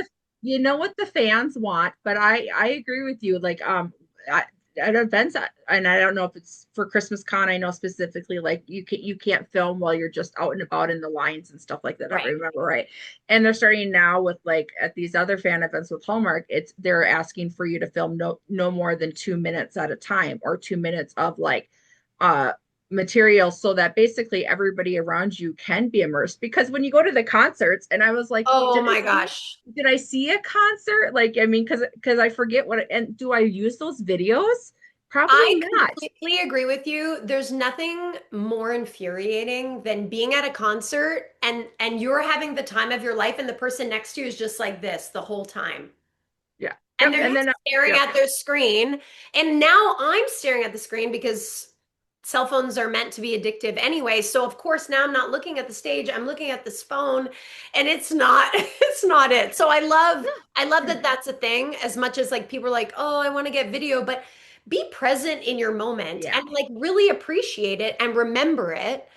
Speaker 1: you know what the fans want, but I agree with you. Like I, at events, and I don't know if it's for Christmas con. I know specifically, like you can't film while you're just out and about in the lines and stuff like that. If I
Speaker 2: Right.
Speaker 1: remember right. And they're starting now with like at these other fan events with Hallmark. They're asking for you to film no more than 2 minutes at a time, or 2 minutes of like uh material, so that basically everybody around you can be immersed. Because when you go to the concerts, and I was like,
Speaker 2: Oh my gosh.
Speaker 1: did I see a concert? Like, I mean, because I forget and do I use those videos? Probably
Speaker 2: I
Speaker 1: not.
Speaker 2: completely agree with you. There's nothing more infuriating than being at a concert and you're having the time of your life and the person next to you is just like this the whole time.
Speaker 1: Yeah.
Speaker 2: And
Speaker 1: Yep.
Speaker 2: they're
Speaker 1: And
Speaker 2: just
Speaker 1: then
Speaker 2: staring
Speaker 1: yep.
Speaker 2: at their screen. And now I'm staring at the screen because cell phones are meant to be addictive anyway. So of course now I'm not looking at the stage, I'm looking at this phone and it's not it's not it. So I love that that's a thing as much as like people are like, "Oh, I want to get video," but be present in your moment
Speaker 1: Yeah.
Speaker 2: and like really appreciate it and remember it.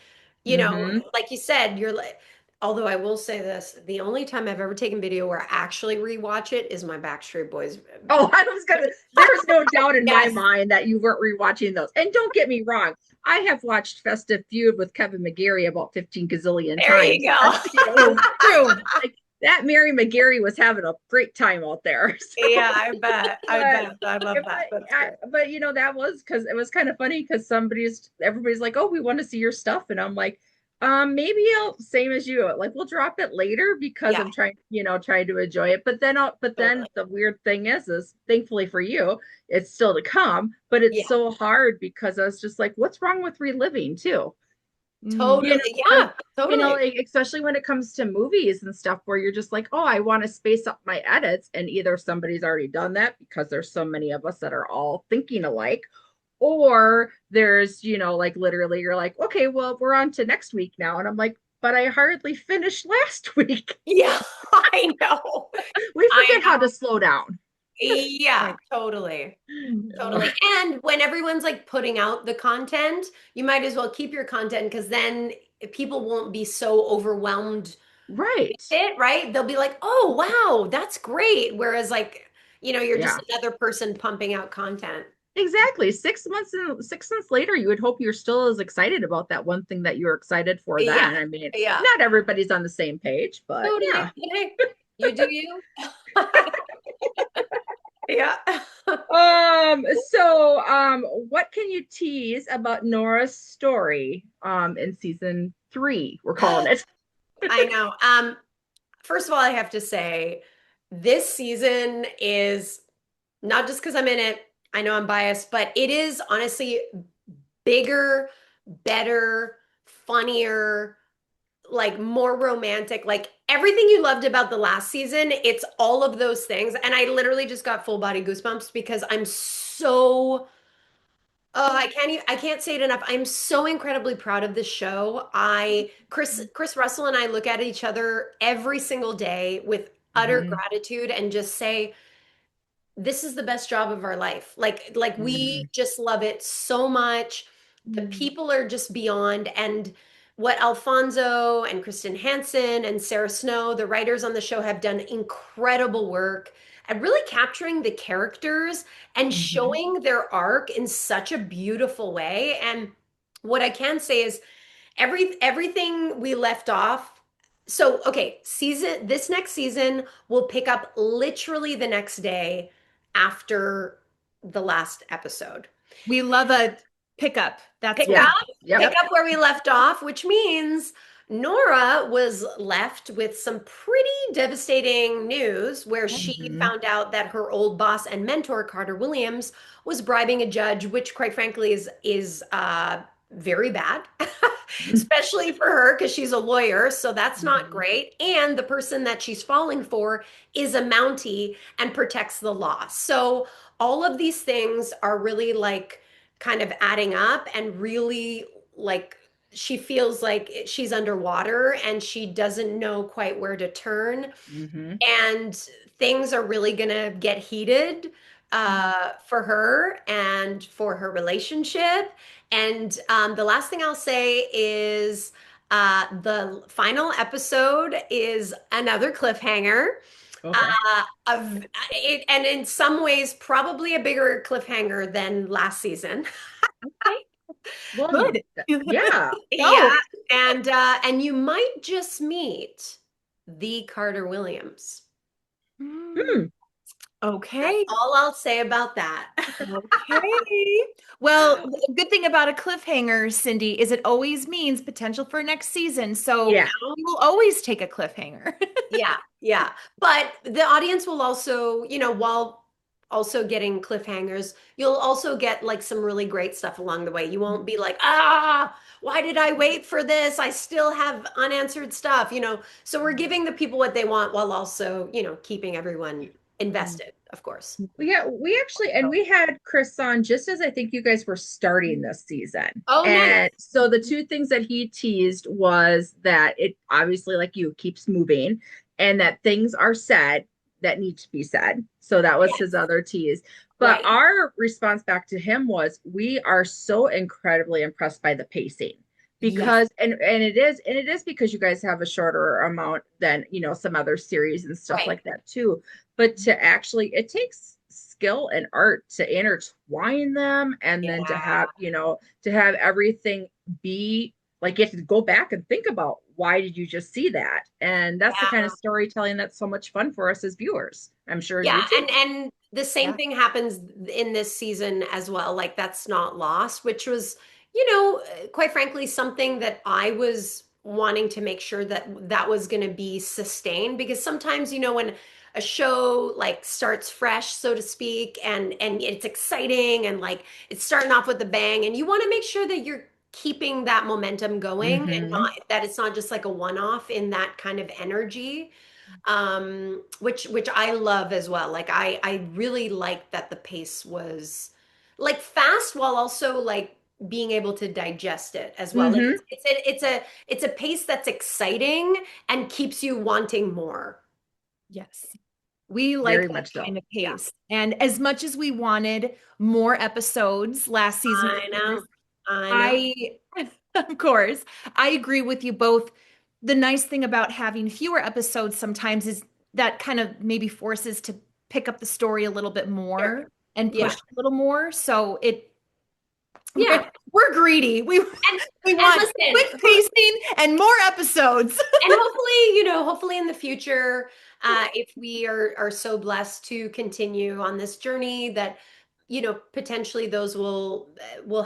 Speaker 1: Hmm.
Speaker 2: Like you said, you're like Although I will say this, the only time I've ever taken video where I actually rewatch it is my Backstreet Boys.
Speaker 1: Oh, I was gonna. There's no doubt in my
Speaker 2: Yes.
Speaker 1: mind that you weren't rewatching those. And don't get me wrong, I have watched Festive Feud with Kevin McGarry about 15 gazillion
Speaker 2: There you
Speaker 1: times.
Speaker 2: go.
Speaker 3: True, true.
Speaker 1: Like that Mary McGarry was having a great time out there. So,
Speaker 2: Yeah, I bet. I
Speaker 1: but
Speaker 2: bet. I love that. That's great.
Speaker 1: but that was because it was kind of funny because everybody's like, oh, we want to see your stuff, and I'm like, maybe I'll same as you, like we'll drop it later because
Speaker 2: Yeah,
Speaker 1: I'm trying to enjoy it. But then
Speaker 2: totally.
Speaker 1: the weird thing is thankfully for you, it's still to come, but it's
Speaker 2: Yeah,
Speaker 1: so hard because I was just like, what's wrong with reliving too?
Speaker 3: Mm.
Speaker 1: You
Speaker 2: totally.
Speaker 1: know,
Speaker 2: Yeah, totally.
Speaker 1: like, especially when it comes to movies and stuff where you're just like, oh, I want to space up my edits. And either somebody's already done that because there's so many of us that are all thinking alike, or there's, like literally you're like, okay, well, we're on to next week now. And I'm like, but I hardly finished last week.
Speaker 2: Yeah, I know.
Speaker 1: We
Speaker 2: I
Speaker 1: forget how to
Speaker 2: know.
Speaker 1: slow down.
Speaker 2: Yeah,
Speaker 3: Right.
Speaker 2: totally.
Speaker 1: Uh,
Speaker 2: Totally. And when everyone's like putting out the content, you might as well keep your content because then people won't be so overwhelmed with
Speaker 1: right.
Speaker 2: it, right? They'll be like, oh, wow, that's great. Whereas, like, you're just
Speaker 1: Yeah.
Speaker 2: another person pumping out content.
Speaker 1: Exactly. 6 months later, you would hope you're still as excited about that one thing that you were excited for
Speaker 2: Yeah.
Speaker 1: then. I mean,
Speaker 2: Yeah.
Speaker 1: not everybody's on the same page, but
Speaker 2: Totally.
Speaker 1: yeah.
Speaker 2: Hey, you do you. Yeah.
Speaker 1: What can you tease about Nora's story in season 3? We're calling it.
Speaker 2: I know. First of all, I have to say, this season is not just because I'm in it, I know I'm biased, but it is honestly bigger, better, funnier, like more romantic, like everything you loved about the last season, it's all of those things. And I literally just got full body goosebumps because I'm so I can't say it enough. I'm so incredibly proud of this show. Chris Russell and I look at each other every single day with utter
Speaker 1: Mhm,
Speaker 2: gratitude and just say, this is the best job of our life. Like we
Speaker 1: mhm,
Speaker 2: just love it so much. The
Speaker 3: Mm.
Speaker 2: people are just beyond. And what Alfonso and Kristen Hansen and Sarah Snow, the writers on the show, have done incredible work at really capturing the characters and
Speaker 1: mhm,
Speaker 2: showing their arc in such a beautiful way. And what I can say is everything we left off. So, okay, this next season will pick up literally the next day after the last episode.
Speaker 3: We love a pickup. That's
Speaker 2: Pick
Speaker 1: yeah,
Speaker 3: what.
Speaker 2: up,
Speaker 1: yep,
Speaker 2: pick
Speaker 3: Yep.
Speaker 2: up where we left off, which means Nora was left with some pretty devastating news where she
Speaker 1: mhm,
Speaker 2: found out that her old boss and mentor, Carter Williams, was bribing a judge, which quite frankly is very bad, especially for her because she's a lawyer. So that's not
Speaker 1: mhm,
Speaker 2: great. And the person that she's falling for is a Mountie and protects the law. So all of these things are really like kind of adding up and really like she feels like she's underwater and she doesn't know quite where to turn
Speaker 1: mhm,
Speaker 2: and things are really gonna get heated for her and for her relationship. And the last thing I'll say is the final episode is another cliffhanger.
Speaker 1: okay,
Speaker 2: And in some ways, probably a bigger cliffhanger than last season.
Speaker 1: okay, well,
Speaker 3: Good.
Speaker 1: yeah,
Speaker 2: Yeah,
Speaker 3: Go.
Speaker 2: and you might just meet the Carter Williams.
Speaker 3: Mm.
Speaker 1: hmm,
Speaker 2: That's
Speaker 3: Okay.
Speaker 2: all I'll say about that.
Speaker 3: Okay. Well, the good thing about a cliffhanger, Cindy, is it always means potential for next season. So
Speaker 1: yeah,
Speaker 3: we will always take a cliffhanger.
Speaker 2: Yeah, yeah. But the audience will also, while also getting cliffhangers, you'll also get like some really great stuff along the way. You won't be like, why did I wait for this? I still have unanswered stuff. So we're giving the people what they want while also, keeping everyone invested, of course.
Speaker 1: yeah. We actually, and we had Chris on just as I think you guys were starting this season.
Speaker 2: Oh, nice.
Speaker 1: And so the two things that he teased was that it obviously, like you, keeps moving and that things are said that need to be said. So that was his
Speaker 2: Yes,
Speaker 1: other tease. But
Speaker 2: right.
Speaker 1: our response back to him was we are so incredibly impressed by the pacing
Speaker 3: Yes.
Speaker 1: because and it is because you guys have a shorter amount than some other series and stuff
Speaker 2: Right.
Speaker 1: like that too. But to actually, it takes skill and art to intertwine them, and then to
Speaker 2: Yeah.
Speaker 1: have everything be like, you have to go back and think about, why did you just see that? And that's the kind of
Speaker 2: Yeah.
Speaker 1: storytelling that's so much fun for us as viewers. I'm sure
Speaker 2: Yeah,
Speaker 1: you too.
Speaker 2: and the same
Speaker 3: Yeah.
Speaker 2: thing happens in this season as well. Like that's not lost, which was, quite frankly, something that I was wanting to make sure that that was going to be sustained because sometimes, when a show like starts fresh, so to speak, and it's exciting and like it's starting off with a bang, and you want to make sure that you're keeping that momentum going and
Speaker 1: Mm-hmm.
Speaker 2: not that it's not just like a one-off in that kind of energy, which I love as well. Like I really like that the pace was like fast while also like being able to digest it as well. Like
Speaker 1: Mm-hmm.
Speaker 2: it's a pace that's exciting and keeps you wanting more.
Speaker 3: Yes. We like
Speaker 1: Very
Speaker 3: that
Speaker 1: much so.
Speaker 3: kind of
Speaker 2: Yeah,
Speaker 3: pace. And as much as we wanted more episodes last season, of
Speaker 2: I
Speaker 3: course,
Speaker 2: know. I know.
Speaker 3: I, of course, I agree with you both. The nice thing about having fewer episodes sometimes is that kind of maybe forces to pick up the story a little bit
Speaker 2: Sure.
Speaker 3: more and
Speaker 2: Yeah.
Speaker 3: push a little more. So
Speaker 2: Yeah.
Speaker 3: we're greedy. We
Speaker 2: And
Speaker 3: we
Speaker 2: and
Speaker 3: want
Speaker 2: listen,
Speaker 3: quick pacing and more episodes.
Speaker 2: and hopefully, hopefully in the future, if we are so blessed to continue on this journey, that potentially those will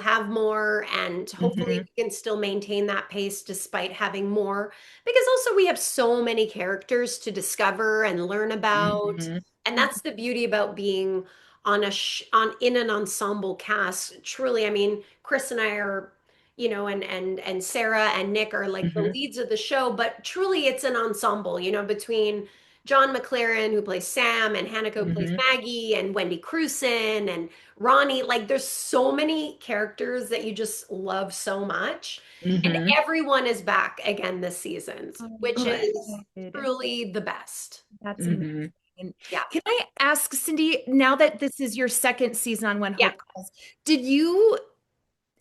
Speaker 2: have more, and hopefully
Speaker 1: Mm-hmm.
Speaker 2: we can still maintain that pace despite having more, because also we have so many characters to discover and learn about,
Speaker 1: Mm-hmm.
Speaker 2: and that's the beauty about being on on in an ensemble cast. Truly, I mean, Chris and I are, and Sarah and Nick are like the
Speaker 1: Mm-hmm.
Speaker 2: leads of the show, but truly it's an ensemble, between John McLaren, who plays Sam, and Hanako, who plays
Speaker 1: Mm-hmm.
Speaker 2: Maggie, and Wendy Crewson, and Ronnie. Like, there's so many characters that you just love so much. And
Speaker 1: Mm-hmm.
Speaker 2: everyone is back again this season,
Speaker 3: Oh,
Speaker 2: which is
Speaker 3: good.
Speaker 2: truly the best.
Speaker 3: That's amazing.
Speaker 1: Mm-hmm.
Speaker 2: Yeah.
Speaker 3: Can I ask, Cindy, now that this is your second season on When
Speaker 2: Yeah.
Speaker 3: Hope Calls, did you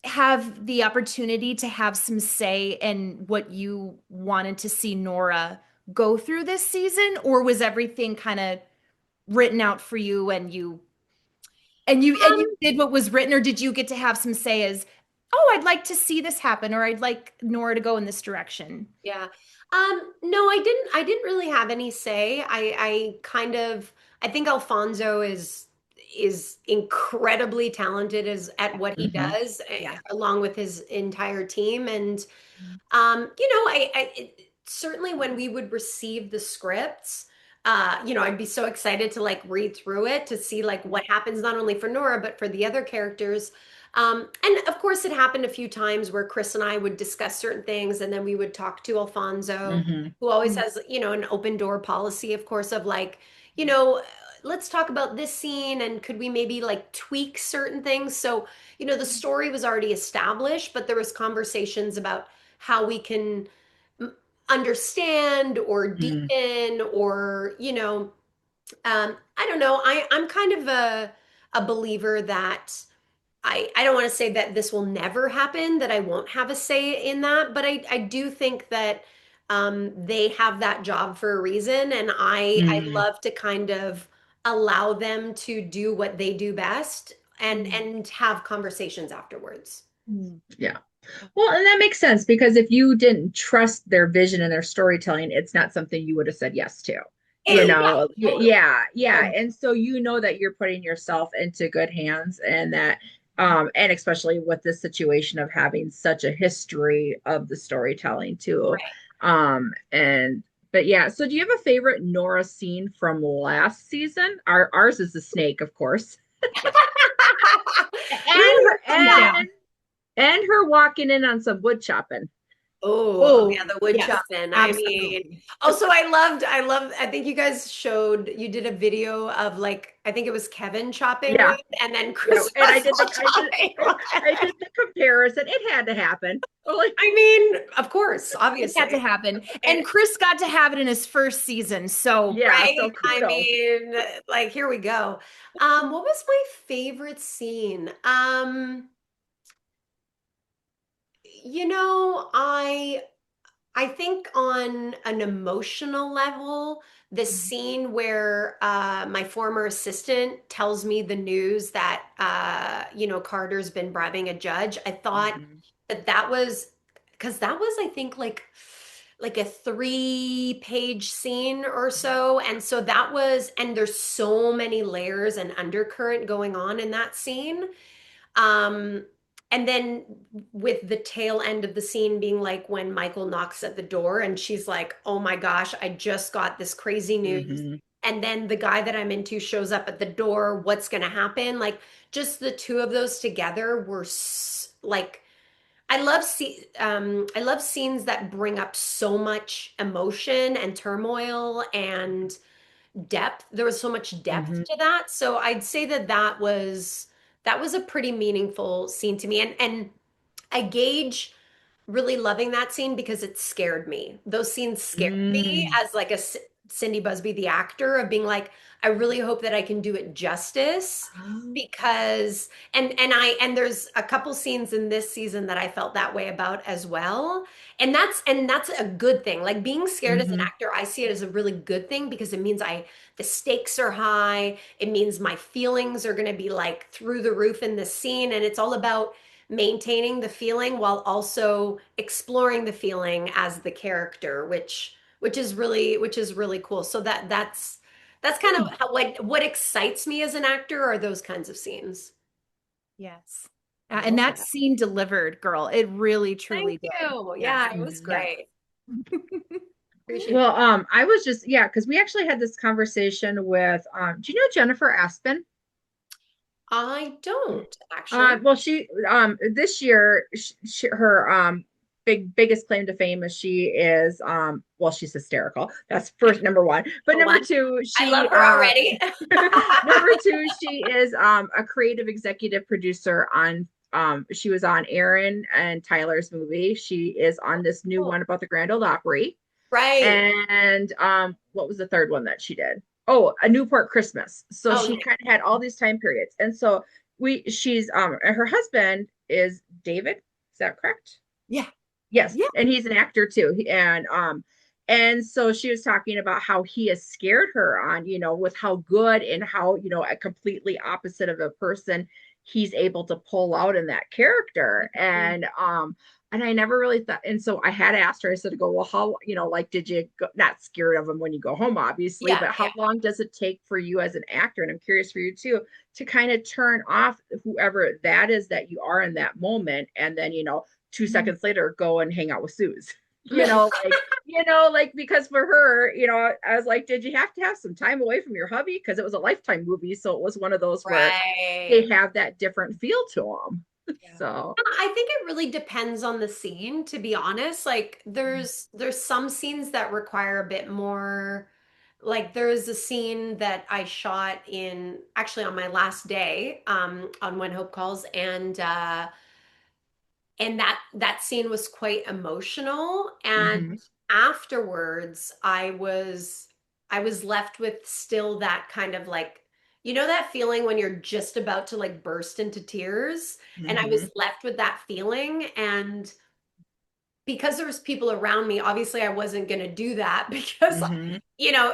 Speaker 3: have the opportunity to have some say in what you wanted to see Nora go through this season, or was everything kind of written out for you and you
Speaker 2: Um,
Speaker 3: did what was written, or did you get to have some say as, oh, I'd like to see this happen, or I'd like Nora to go in this direction?
Speaker 2: Yeah. No, I didn't really have any say. I kind of I think Alfonso is incredibly talented as at what he
Speaker 1: Mm-hmm.
Speaker 2: does,
Speaker 3: Yeah.
Speaker 2: along with his entire team. And certainly when we would receive the scripts, I'd be so excited to like read through it to see like what happens not only for Nora but for the other characters. And of course, it happened a few times where Chris and I would discuss certain things, and then we would talk to Alfonso,
Speaker 1: Mm-hmm.
Speaker 2: who always
Speaker 3: Mm,
Speaker 2: has, an open door policy, of course, of like, you know, let's talk about this scene and could we maybe like tweak certain things. So, the story was already established, but there was conversations about how we can understand or
Speaker 1: Mm-hmm.
Speaker 2: deepen or I don't know. I'm kind of a believer that I don't want to say that this will never happen, that I won't have a say in that, but I do think that they have that job for a reason, and I
Speaker 1: Mm-hmm.
Speaker 2: love to kind of allow them to do what they do best and have conversations afterwards.
Speaker 3: mm,
Speaker 1: Yeah. Well, and that makes sense, because if you didn't trust their vision and their storytelling, it's not something you would have said yes to.
Speaker 2: Yeah, totally.
Speaker 1: Yeah, yeah.
Speaker 3: mm,
Speaker 1: And so that you're putting yourself into good hands, and that and especially with this situation of having such a history of the storytelling too.
Speaker 2: Right.
Speaker 1: And but yeah, so do you have a favorite Nora scene from last season? Ours is the snake, of course. And
Speaker 2: We were
Speaker 1: her
Speaker 2: on that.
Speaker 1: and her walking in on some wood chopping.
Speaker 2: Oh, yeah,
Speaker 3: Oh,
Speaker 2: the wood
Speaker 3: yes,
Speaker 2: chopping. I mean,
Speaker 3: absolutely.
Speaker 2: also I think you guys you did a video of like, I think it was Kevin chopping
Speaker 1: Yeah,
Speaker 2: wood and then
Speaker 1: yeah.
Speaker 2: Chris
Speaker 1: And
Speaker 2: Russell chopping
Speaker 1: I
Speaker 2: wood.
Speaker 1: did the comparison. It had to happen. Like,
Speaker 2: I mean, of course,
Speaker 3: It had to
Speaker 2: obviously.
Speaker 3: happen.
Speaker 2: And
Speaker 3: And Chris got to have it in his first season. So,
Speaker 1: yeah,
Speaker 2: right,
Speaker 1: so
Speaker 2: I
Speaker 1: kudos.
Speaker 2: mean, like here we go. What was my favorite scene? I think on an emotional level, the scene where my former assistant tells me the news that Carter's been bribing a judge, I thought
Speaker 1: Mhm.
Speaker 2: that was because that was, I think, like a 3-page scene or so. And so that was, and there's so many layers and undercurrent going on in that scene. Um, and then with the tail end of the scene being like when Michael knocks at the door and she's like, "Oh my gosh, I just got this crazy news."
Speaker 1: Mhm.
Speaker 2: And then the guy that I'm into shows up at the door. What's going to happen? Like just the two of those together were like I love scenes that bring up so much emotion and turmoil and depth. There was so much depth
Speaker 1: Mhm.
Speaker 2: to that. So I'd say that was a pretty meaningful scene to me. And I gauge really loving that scene because it scared me. Those scenes scared me
Speaker 1: Mm.
Speaker 2: as like Cindy Busby, the actor, of being like, I really hope that I can do it justice
Speaker 1: Oh.
Speaker 2: because and there's a couple scenes in this season that I felt that way about as well. And that's a good thing. Like being scared as an
Speaker 1: Mhm.
Speaker 2: actor, I see it as a really good thing because it means the stakes are high. It means my feelings are going to be like through the roof in this scene and it's all about maintaining the feeling while also exploring the feeling as the character, which is really cool. So that's kind of
Speaker 1: Hmm.
Speaker 2: how what excites me as an actor are those kinds of scenes.
Speaker 3: Yes.
Speaker 2: I
Speaker 3: And
Speaker 2: love
Speaker 3: that
Speaker 2: that.
Speaker 3: scene delivered, girl. It really,
Speaker 2: Thank
Speaker 3: truly did.
Speaker 2: you.
Speaker 3: Yes.
Speaker 2: Yeah, it was
Speaker 1: Mhm.
Speaker 3: Yes.
Speaker 2: great. Appreciate
Speaker 1: Well,
Speaker 2: that.
Speaker 1: I was just, yeah, because we actually had this conversation with, do you know Jennifer Aspen?
Speaker 2: I don't actually.
Speaker 1: Well, this year, her, biggest claim to fame is she is, well, she's hysterical. That's first, number one. But
Speaker 2: Number
Speaker 1: number
Speaker 2: one.
Speaker 1: two,
Speaker 2: I love her already.
Speaker 1: number two, she is, a creative executive producer on, she was on Aaron and Tyler's movie. She is on this new
Speaker 2: Cool.
Speaker 1: one about the Grand Ole Opry.
Speaker 2: Right.
Speaker 1: And what was the third one that she did? Oh, a Newport Christmas. So
Speaker 2: Oh,
Speaker 1: she
Speaker 2: nice.
Speaker 1: kind of had all these time periods. And so she's her husband is David, is that correct?
Speaker 3: Yeah.
Speaker 1: Yes,
Speaker 3: Yeah.
Speaker 1: and he's an actor too. And so she was talking about how he has scared her on, with how good and how, a completely opposite of a person he's able to pull out in that character. And I never really thought, and so I had asked her, I said, well, how, like, did you go, not scared of him when you go home, obviously,
Speaker 2: Yeah,
Speaker 1: but how
Speaker 2: yeah.
Speaker 1: long does it take for you as an actor? And I'm curious for you too, to kind of turn off whoever that is that you are in that moment. And then, 2 seconds later, go and hang out with Suze. Like because for her, I was like, did you have to have some time away from your hubby? Because it was a Lifetime movie, so it was one of those where they
Speaker 2: Right.
Speaker 1: have that different feel to them.
Speaker 3: Yeah.
Speaker 1: So,
Speaker 2: I think it really depends on the scene, to be honest. Like there's some scenes that require a bit more. Like there is a scene that I shot in actually on my last day, on When Hope Calls, and that scene was quite emotional. And
Speaker 1: mhm,
Speaker 2: afterwards, I was left with still that kind of like, that feeling when you're just about to like burst into tears. And I
Speaker 1: mhm,
Speaker 2: was left with that feeling. And because there was people around me, obviously I wasn't going to do that because,
Speaker 1: mhm,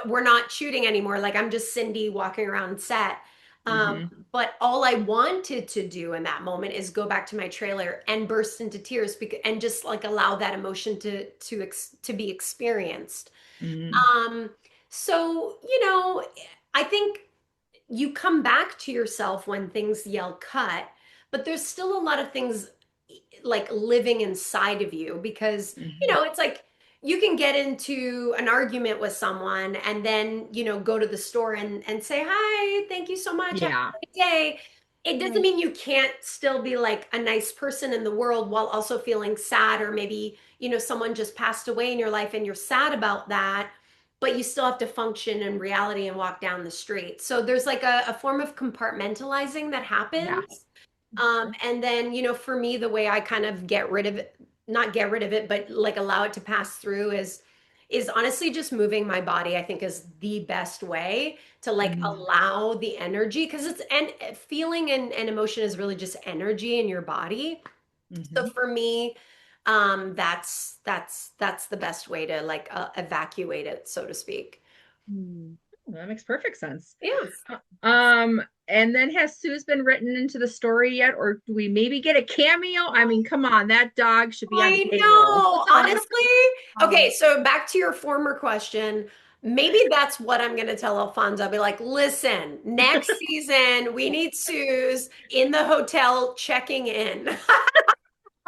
Speaker 2: we're not shooting anymore. Like I'm just Cindy walking around set.
Speaker 1: mhm,
Speaker 2: But all I wanted to do in that moment is go back to my trailer and burst into tears and just like allow that emotion to be experienced.
Speaker 1: mhm,
Speaker 2: Um, so, I think you come back to yourself when things yell cut, but there's still a lot of things like living inside of you because,
Speaker 1: mhm.
Speaker 2: it's like you can get into an argument with someone and then, go to the store and say, "Hi, thank you so much. Have
Speaker 1: Yeah.
Speaker 2: a great day." It doesn't
Speaker 3: Right.
Speaker 2: mean you can't still be like a nice person in the world while also feeling sad, or maybe, someone just passed away in your life and you're sad about that, but you still have to function in reality and walk down the street. So there's like a form of compartmentalizing that
Speaker 1: Yeah.
Speaker 2: happens. And then, for me, the way I kind of get rid of it, not get rid of it, but like allow it to pass through is honestly just moving my body, I think is the best way to like
Speaker 1: Mhm,
Speaker 2: allow the energy because and feeling and emotion is really just energy in your body. So
Speaker 1: mhm,
Speaker 2: for me, That's the best way to like evacuate it, so to speak.
Speaker 1: Hmm. That makes perfect sense.
Speaker 2: Yes.
Speaker 1: And then has Sue's been written into the story yet, or do we maybe get a cameo? I mean, come on, that dog should be on
Speaker 2: I
Speaker 1: payroll.
Speaker 2: know. Honestly, okay,
Speaker 3: Oh,
Speaker 2: so back to your former question. Maybe that's what I'm going to tell Alfonso. I'll be like, listen, next season, we need Suze in the hotel checking in.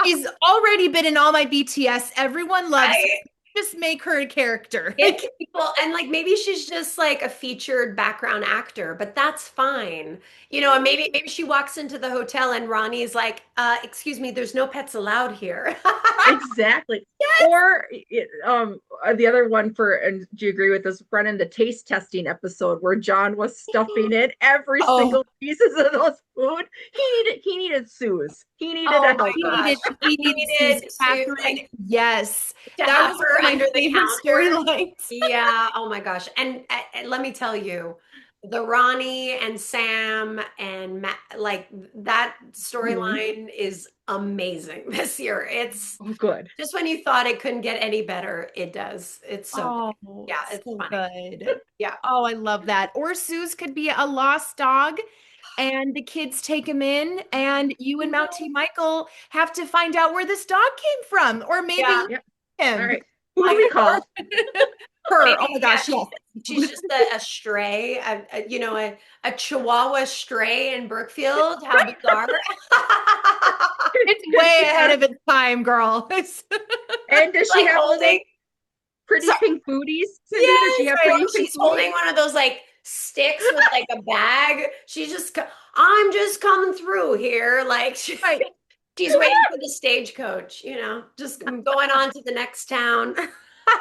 Speaker 3: she's already been in all my BTS. Everyone loves her.
Speaker 2: Right?
Speaker 3: Just make her a character.
Speaker 2: Get people, and like maybe she's just like a featured background actor, but that's fine. And maybe she walks into the hotel and Ronnie's like, excuse me, there's no pets allowed here.
Speaker 1: Exactly. Or the other one for, and do you agree with this, running the taste testing episode where John was stuffing in every
Speaker 3: Oh,
Speaker 1: single pieces of those food? He needed Sue's. He needed
Speaker 2: Oh
Speaker 1: a
Speaker 2: my
Speaker 1: helper.
Speaker 2: gosh.
Speaker 3: she
Speaker 2: He
Speaker 3: needed Suze
Speaker 2: needed to
Speaker 3: Catherine.
Speaker 2: like
Speaker 3: Yes,
Speaker 2: to
Speaker 3: that
Speaker 2: have
Speaker 3: was one
Speaker 2: her
Speaker 3: of my
Speaker 2: under the
Speaker 3: favorite
Speaker 2: counter.
Speaker 3: storylines.
Speaker 2: Yeah, oh my gosh. And let me tell you, the Ronnie and Sam and Matt, like that
Speaker 1: Mhm.
Speaker 2: storyline is amazing this year. It's
Speaker 1: Oh, good.
Speaker 2: just when you thought it couldn't get any better, it does. It's so good.
Speaker 3: Oh,
Speaker 2: Yeah, it's
Speaker 3: so
Speaker 2: funny.
Speaker 3: good.
Speaker 2: Yeah.
Speaker 3: Oh, I love that. Or Suze could be a lost dog, and the kids take him in, and you and Mountie Michael have to find out where this dog came from, or maybe
Speaker 2: Yeah.
Speaker 3: leave
Speaker 1: Yep. All
Speaker 3: him.
Speaker 1: right. Who do
Speaker 2: I
Speaker 1: we
Speaker 3: Or
Speaker 1: call?
Speaker 3: her. Oh
Speaker 2: maybe,
Speaker 3: my
Speaker 2: yeah,
Speaker 3: gosh, yes.
Speaker 2: she's just a stray, a Chihuahua stray in Brookfield. How bizarre.
Speaker 3: It's
Speaker 1: Does
Speaker 3: way
Speaker 1: she
Speaker 3: ahead
Speaker 1: have,
Speaker 3: of its time, girl.
Speaker 1: and does she
Speaker 2: Like
Speaker 1: have
Speaker 2: holding,
Speaker 1: little pretty
Speaker 2: so,
Speaker 1: pink booties? Cindy, does she
Speaker 2: yes,
Speaker 1: have
Speaker 2: right.
Speaker 1: pretty pink
Speaker 2: She's
Speaker 1: booties?
Speaker 2: holding one of those like sticks with like a bag. I'm just coming through here. Like
Speaker 3: Right.
Speaker 2: she's waiting for the stagecoach, just going on to the next town.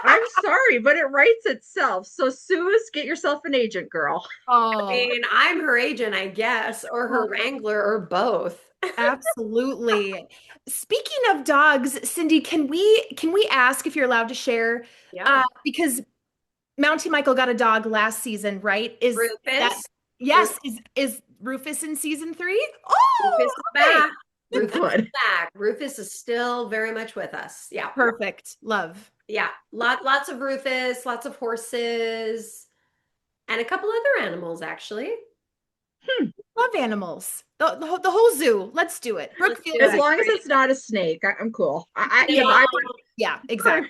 Speaker 1: I'm sorry, but it writes itself. So, Suze, get yourself an agent, girl.
Speaker 2: I
Speaker 3: Oh,
Speaker 2: mean, I'm her agent, I guess, or her
Speaker 3: oh,
Speaker 2: wrangler, or both.
Speaker 3: absolutely. Speaking of dogs, Cindy, can we ask if you're allowed to share?
Speaker 2: Yeah.
Speaker 3: Because Mountie Michael got a dog last season, right? Is that
Speaker 2: Rufus.
Speaker 3: yes?
Speaker 2: Rufus,
Speaker 3: Is Rufus in season three? Oh,
Speaker 2: Rufus is
Speaker 3: okay.
Speaker 2: back. Rufus is
Speaker 1: Good.
Speaker 2: back. Rufus is still very much with us. Yeah.
Speaker 3: Perfect. Love.
Speaker 2: Yeah. Lots of Rufus, lots of horses, and a couple other animals, actually.
Speaker 1: Hmm.
Speaker 3: Love animals. The whole zoo. Let's do it.
Speaker 2: Let's
Speaker 3: Brookfield
Speaker 2: do
Speaker 1: As
Speaker 3: Zoo.
Speaker 2: it.
Speaker 1: long as it's not a snake, I'm cool. If
Speaker 2: No,
Speaker 1: I
Speaker 3: Yeah,
Speaker 1: for,
Speaker 3: exactly.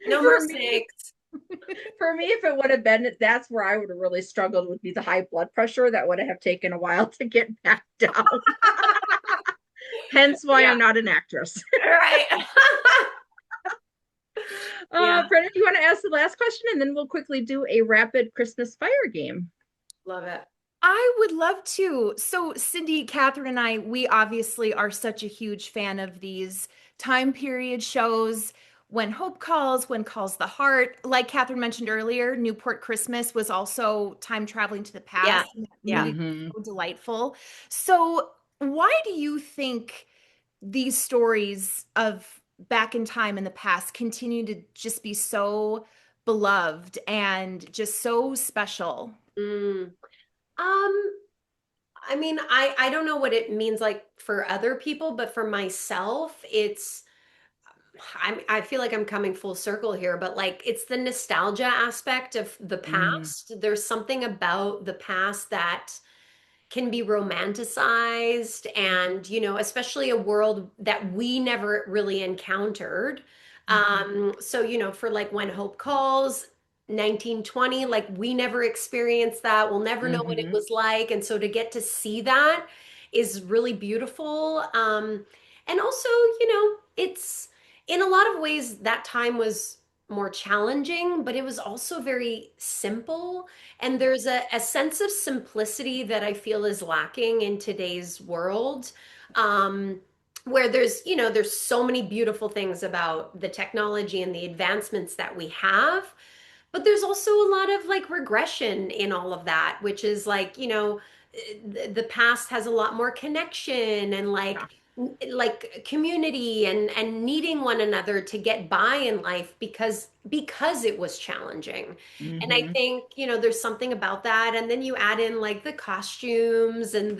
Speaker 2: no more
Speaker 1: for me,
Speaker 2: snakes.
Speaker 1: for me, if it would have been, that's where I would have really struggled, would be the high blood pressure. That would have taken a while to get back down. Hence why
Speaker 2: Yeah.
Speaker 1: I'm not an actress.
Speaker 2: Right. Yeah.
Speaker 1: Brennan, do you want to ask the last question, and then we'll quickly do a rapid Christmas fire game?
Speaker 2: Love it.
Speaker 3: I would love to. So, Cindy, Catherine, and I, we obviously are such a huge fan of these time period shows. When Hope Calls, When Calls the Heart. Like Catherine mentioned earlier, Newport Christmas was also time traveling to the
Speaker 2: Yeah.
Speaker 3: past. And that
Speaker 2: Yeah.
Speaker 3: movie
Speaker 1: Mm-hmm.
Speaker 3: was so delightful. So, why do you think these stories of back in time in the past continue to just be so beloved and just so special?
Speaker 2: Mm. Um, I mean, I don't know what it means like for other people, but for myself, I feel like I'm coming full circle here, but like it's the nostalgia aspect of the
Speaker 1: Mm-hmm.
Speaker 2: past. There's something about the past that can be romanticized and, especially a world that we never really encountered. So, for like When Hope Calls, 1920, like we never experienced that. We'll never know what it
Speaker 1: Mm-hmm.
Speaker 2: was like. And so to get to see that is really beautiful. And also, it's in a lot of ways that time was more challenging, but it was also very simple. And there's a sense of simplicity that I feel is lacking in today's world, where there's so many beautiful things about the technology and the advancements that we have. But there's also a lot of like regression in all of that, which is like, the past has a lot more connection and
Speaker 1: Yeah.
Speaker 2: like community and needing one another to get by in life because it was challenging. And I
Speaker 1: Mm-hmm.
Speaker 2: think, there's something about that. And then you add in like the costumes and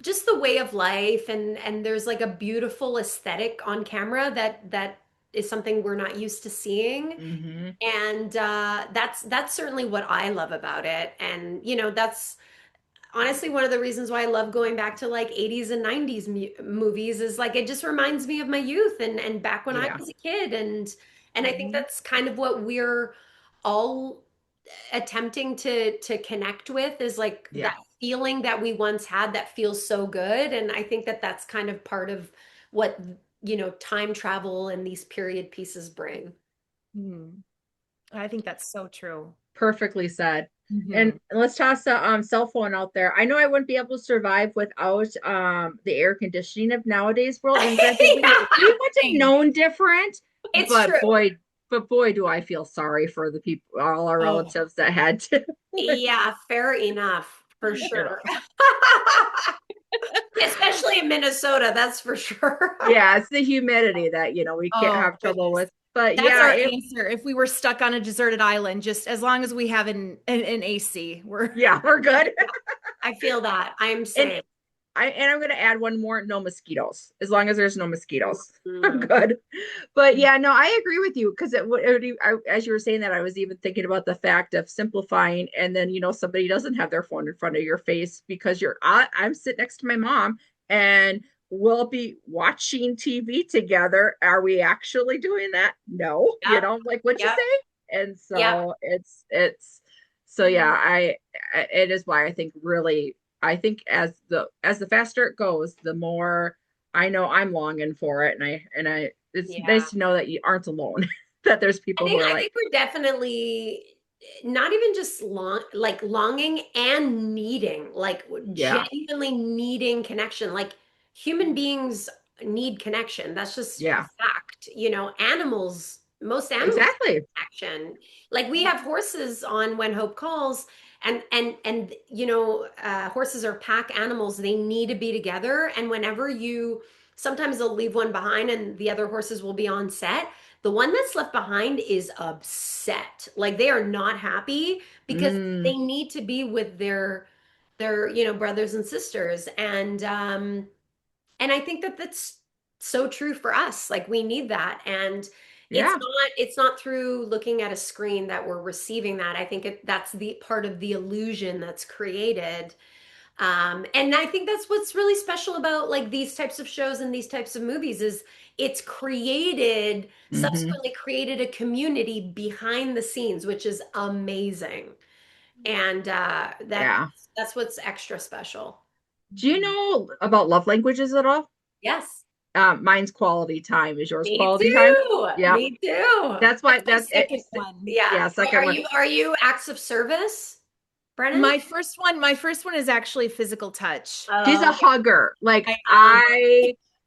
Speaker 2: just the way of life, and there's like a beautiful aesthetic on camera that is something we're not used to seeing.
Speaker 1: Hmm.
Speaker 2: And that's certainly what I love about it. And that's honestly one of the reasons why I love going back to like 80s and 90s movies, is like it just reminds me of my youth and back when I
Speaker 1: Yeah.
Speaker 2: was a kid. And I think
Speaker 3: Mhm.
Speaker 2: that's kind of what we're all attempting to connect with, is like
Speaker 1: Yeah.
Speaker 2: that feeling that we once had that feels so good. And I think that that's kind of part of what time travel and these period pieces bring.
Speaker 3: Hmm. I think that's so true.
Speaker 1: Perfectly said. And
Speaker 3: Mhm.
Speaker 1: let's toss the cell phone out there. I know I wouldn't be able to survive without the air conditioning of nowadays world. And granted, we
Speaker 2: Yeah,
Speaker 1: wouldn't have known different,
Speaker 2: it's
Speaker 1: but
Speaker 2: true.
Speaker 1: boy, do I feel sorry for the people, all our
Speaker 2: Oh,
Speaker 1: relatives that had to.
Speaker 2: yeah, fair enough, for
Speaker 1: You
Speaker 2: sure.
Speaker 1: know,
Speaker 2: Especially in Minnesota, that's for sure.
Speaker 1: yeah, it's the humidity that we can't
Speaker 3: Oh,
Speaker 1: have trouble
Speaker 3: goodness.
Speaker 1: with. But
Speaker 3: That's
Speaker 1: yeah,
Speaker 3: our
Speaker 1: it
Speaker 3: answer. If we were stuck on a deserted island, just as long as we have an AC, we're
Speaker 1: yeah, we're good.
Speaker 2: I feel that. I'm
Speaker 1: And
Speaker 2: same.
Speaker 1: I'm gonna add one more, no mosquitoes. As long as there's no mosquitoes, I'm
Speaker 2: Mm.
Speaker 1: good. But yeah, no, I agree with you because as you were saying that, I was even thinking about the fact of simplifying, and then somebody doesn't have their phone in front of your face because I'm sitting next to my mom, and we'll be watching TV together. Are we actually doing that? No,
Speaker 2: Yep,
Speaker 1: like what you
Speaker 2: yep,
Speaker 1: say. And
Speaker 2: yep.
Speaker 1: so it's so yeah, it is why I think as the faster it goes, the more I know I'm longing for it, and I it's
Speaker 2: Yeah.
Speaker 1: nice to know that you aren't alone. That there's
Speaker 2: I
Speaker 1: people who
Speaker 2: think
Speaker 1: are
Speaker 2: I
Speaker 1: like,
Speaker 2: think we're definitely not even just longing and needing, like
Speaker 1: yeah,
Speaker 2: genuinely needing connection. Like human beings need connection. That's just a
Speaker 1: yeah,
Speaker 2: fact. Animals, most animals
Speaker 1: exactly.
Speaker 2: need connection. Like we have horses on When Hope Calls, and horses are pack animals. They need to be together. And whenever sometimes they'll leave one behind and the other horses will be on set, the one that's left behind is upset. Like they are not happy because
Speaker 1: Mm,
Speaker 2: they need to be with their brothers and sisters. And I think that that's so true for us. Like we need that. And it's
Speaker 1: yeah,
Speaker 2: not through looking at a screen that we're receiving that. I think that's the part of the illusion that's created. And I think that's what's really special about like these types of shows and these types of movies, is it's
Speaker 1: hmm,
Speaker 2: subsequently created a community behind the scenes, which is amazing. And
Speaker 1: yeah.
Speaker 2: that's what's extra special.
Speaker 1: Do you
Speaker 3: Mhm.
Speaker 1: know about love languages at all?
Speaker 2: Yes,
Speaker 1: Mine's quality time. Is yours
Speaker 2: me
Speaker 1: quality time?
Speaker 2: too.
Speaker 1: Yeah,
Speaker 2: Me too.
Speaker 1: that's why
Speaker 3: That's my
Speaker 1: that's it.
Speaker 3: second one.
Speaker 2: Yeah.
Speaker 1: Yeah, second one.
Speaker 2: Are you acts of service, Brennan?
Speaker 3: My first one is actually physical touch.
Speaker 1: She's a
Speaker 2: Okay.
Speaker 1: hugger. Like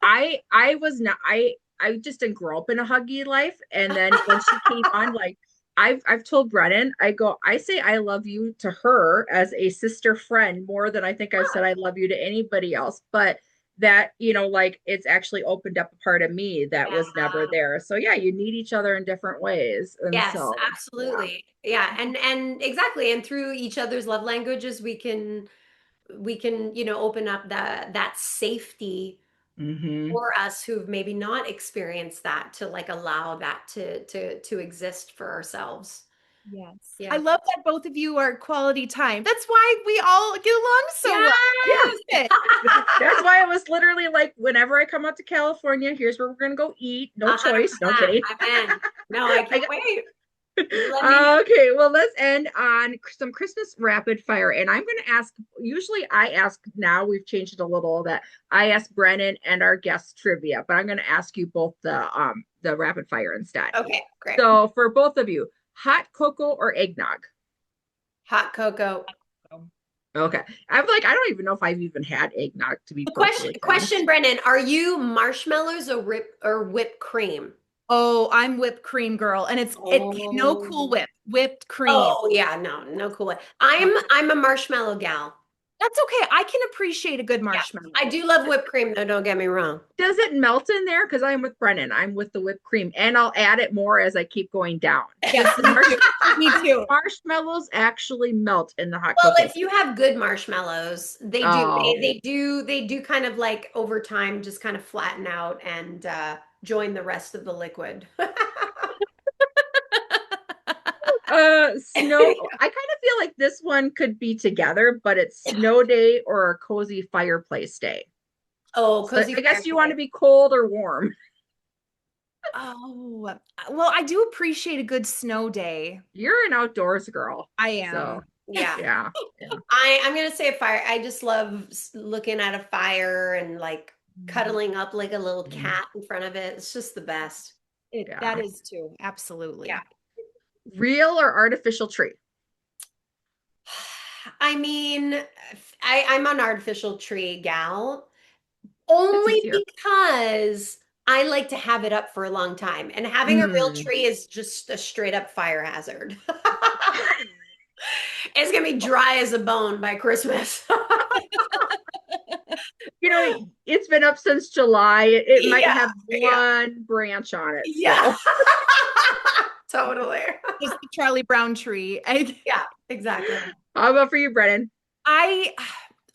Speaker 3: I
Speaker 1: I was not I just didn't grow up in a huggy life. And then when she came on, like I've told Brennan, I say I love you to her as a sister friend more than I think I've said I love you to anybody else. But that, like it's actually opened up a part of me that
Speaker 2: Yeah.
Speaker 1: was never there. So yeah, you need each other in different ways. And
Speaker 2: Yes,
Speaker 1: so yeah.
Speaker 2: absolutely. Yeah, and exactly. And through each other's love languages, we can open up that safety
Speaker 1: Hmm.
Speaker 2: for us who've maybe not experienced that, to like allow that to exist for ourselves.
Speaker 3: Yes. I
Speaker 2: Yeah.
Speaker 3: love that both of you are quality time. That's why we all get along so well.
Speaker 1: Yeah.
Speaker 2: Yes.
Speaker 3: It.
Speaker 1: That's why it was literally like whenever I come out to California, here's where we're gonna go eat. No choice. No
Speaker 2: 100%.
Speaker 1: kidding.
Speaker 2: I'm in. No, I
Speaker 1: I
Speaker 2: can't
Speaker 1: got,
Speaker 2: wait. You let me know.
Speaker 1: okay, well, let's end on some Christmas rapid fire. And I'm gonna ask, usually I ask, now we've changed it a little, that I ask Brennan and our guest trivia, but I'm gonna ask you both the rapid fire instead.
Speaker 2: Okay, great.
Speaker 1: So for both of you, hot cocoa or eggnog?
Speaker 2: Hot cocoa.
Speaker 1: Okay. I'm like, I don't even know if I've even had eggnog, to be
Speaker 2: The question,
Speaker 1: perfectly
Speaker 2: question,
Speaker 1: honest.
Speaker 2: Brendan, are you marshmallows or whipped cream?
Speaker 3: Oh, I'm whipped cream girl, and it no Cool
Speaker 2: Oh.
Speaker 3: Whip, whipped cream.
Speaker 2: Oh yeah, no, no cool way. I'm a marshmallow gal.
Speaker 3: That's okay. I can appreciate a good
Speaker 2: Yeah.
Speaker 3: marshmallow.
Speaker 2: I do love whipped cream though, don't get me wrong.
Speaker 1: Does it melt in there? Because I'm with Brennan. I'm with the whipped cream, and I'll add it more as I keep going down.
Speaker 3: Yes,
Speaker 1: Does the
Speaker 3: me too. Me too.
Speaker 1: marshmallows actually melt in the hot
Speaker 2: Well,
Speaker 1: cocoa?
Speaker 2: if you have good marshmallows, they do.
Speaker 1: Oh,
Speaker 2: They do kind of like over time just kind of flatten out and join the rest of the liquid.
Speaker 1: snow. I kind of feel like this one could be together, but it's snow day or a cozy fireplace day.
Speaker 2: Oh,
Speaker 1: So
Speaker 2: cozy
Speaker 1: I guess you want to
Speaker 2: fireplace.
Speaker 1: be cold or warm.
Speaker 3: Oh, well, I do appreciate a good snow day.
Speaker 1: You're an outdoors girl.
Speaker 3: I
Speaker 1: So
Speaker 3: am.
Speaker 2: Yeah.
Speaker 1: yeah. Yeah.
Speaker 2: I'm gonna say a fire. I just love looking at a fire and like cuddling up like a little
Speaker 1: Mhm.
Speaker 2: cat in front of it. It's just the best.
Speaker 3: That
Speaker 1: Yeah.
Speaker 3: is too.
Speaker 2: Yeah.
Speaker 3: Absolutely.
Speaker 1: Real or artificial tree?
Speaker 2: I mean, I'm an artificial tree gal
Speaker 1: It's
Speaker 2: only
Speaker 1: easier.
Speaker 2: because I like to have it up for a long time, and having a real
Speaker 1: Mm.
Speaker 2: tree is just a straight up fire hazard. It's gonna be dry as a bone by Christmas.
Speaker 1: You know, it's been up since July. It might
Speaker 2: Yeah,
Speaker 1: have
Speaker 2: yeah,
Speaker 1: one branch on it.
Speaker 2: yeah.
Speaker 1: So
Speaker 2: Totally.
Speaker 3: Just the Charlie Brown tree.
Speaker 2: Yeah, exactly.
Speaker 1: how about for you, Brennan?
Speaker 3: I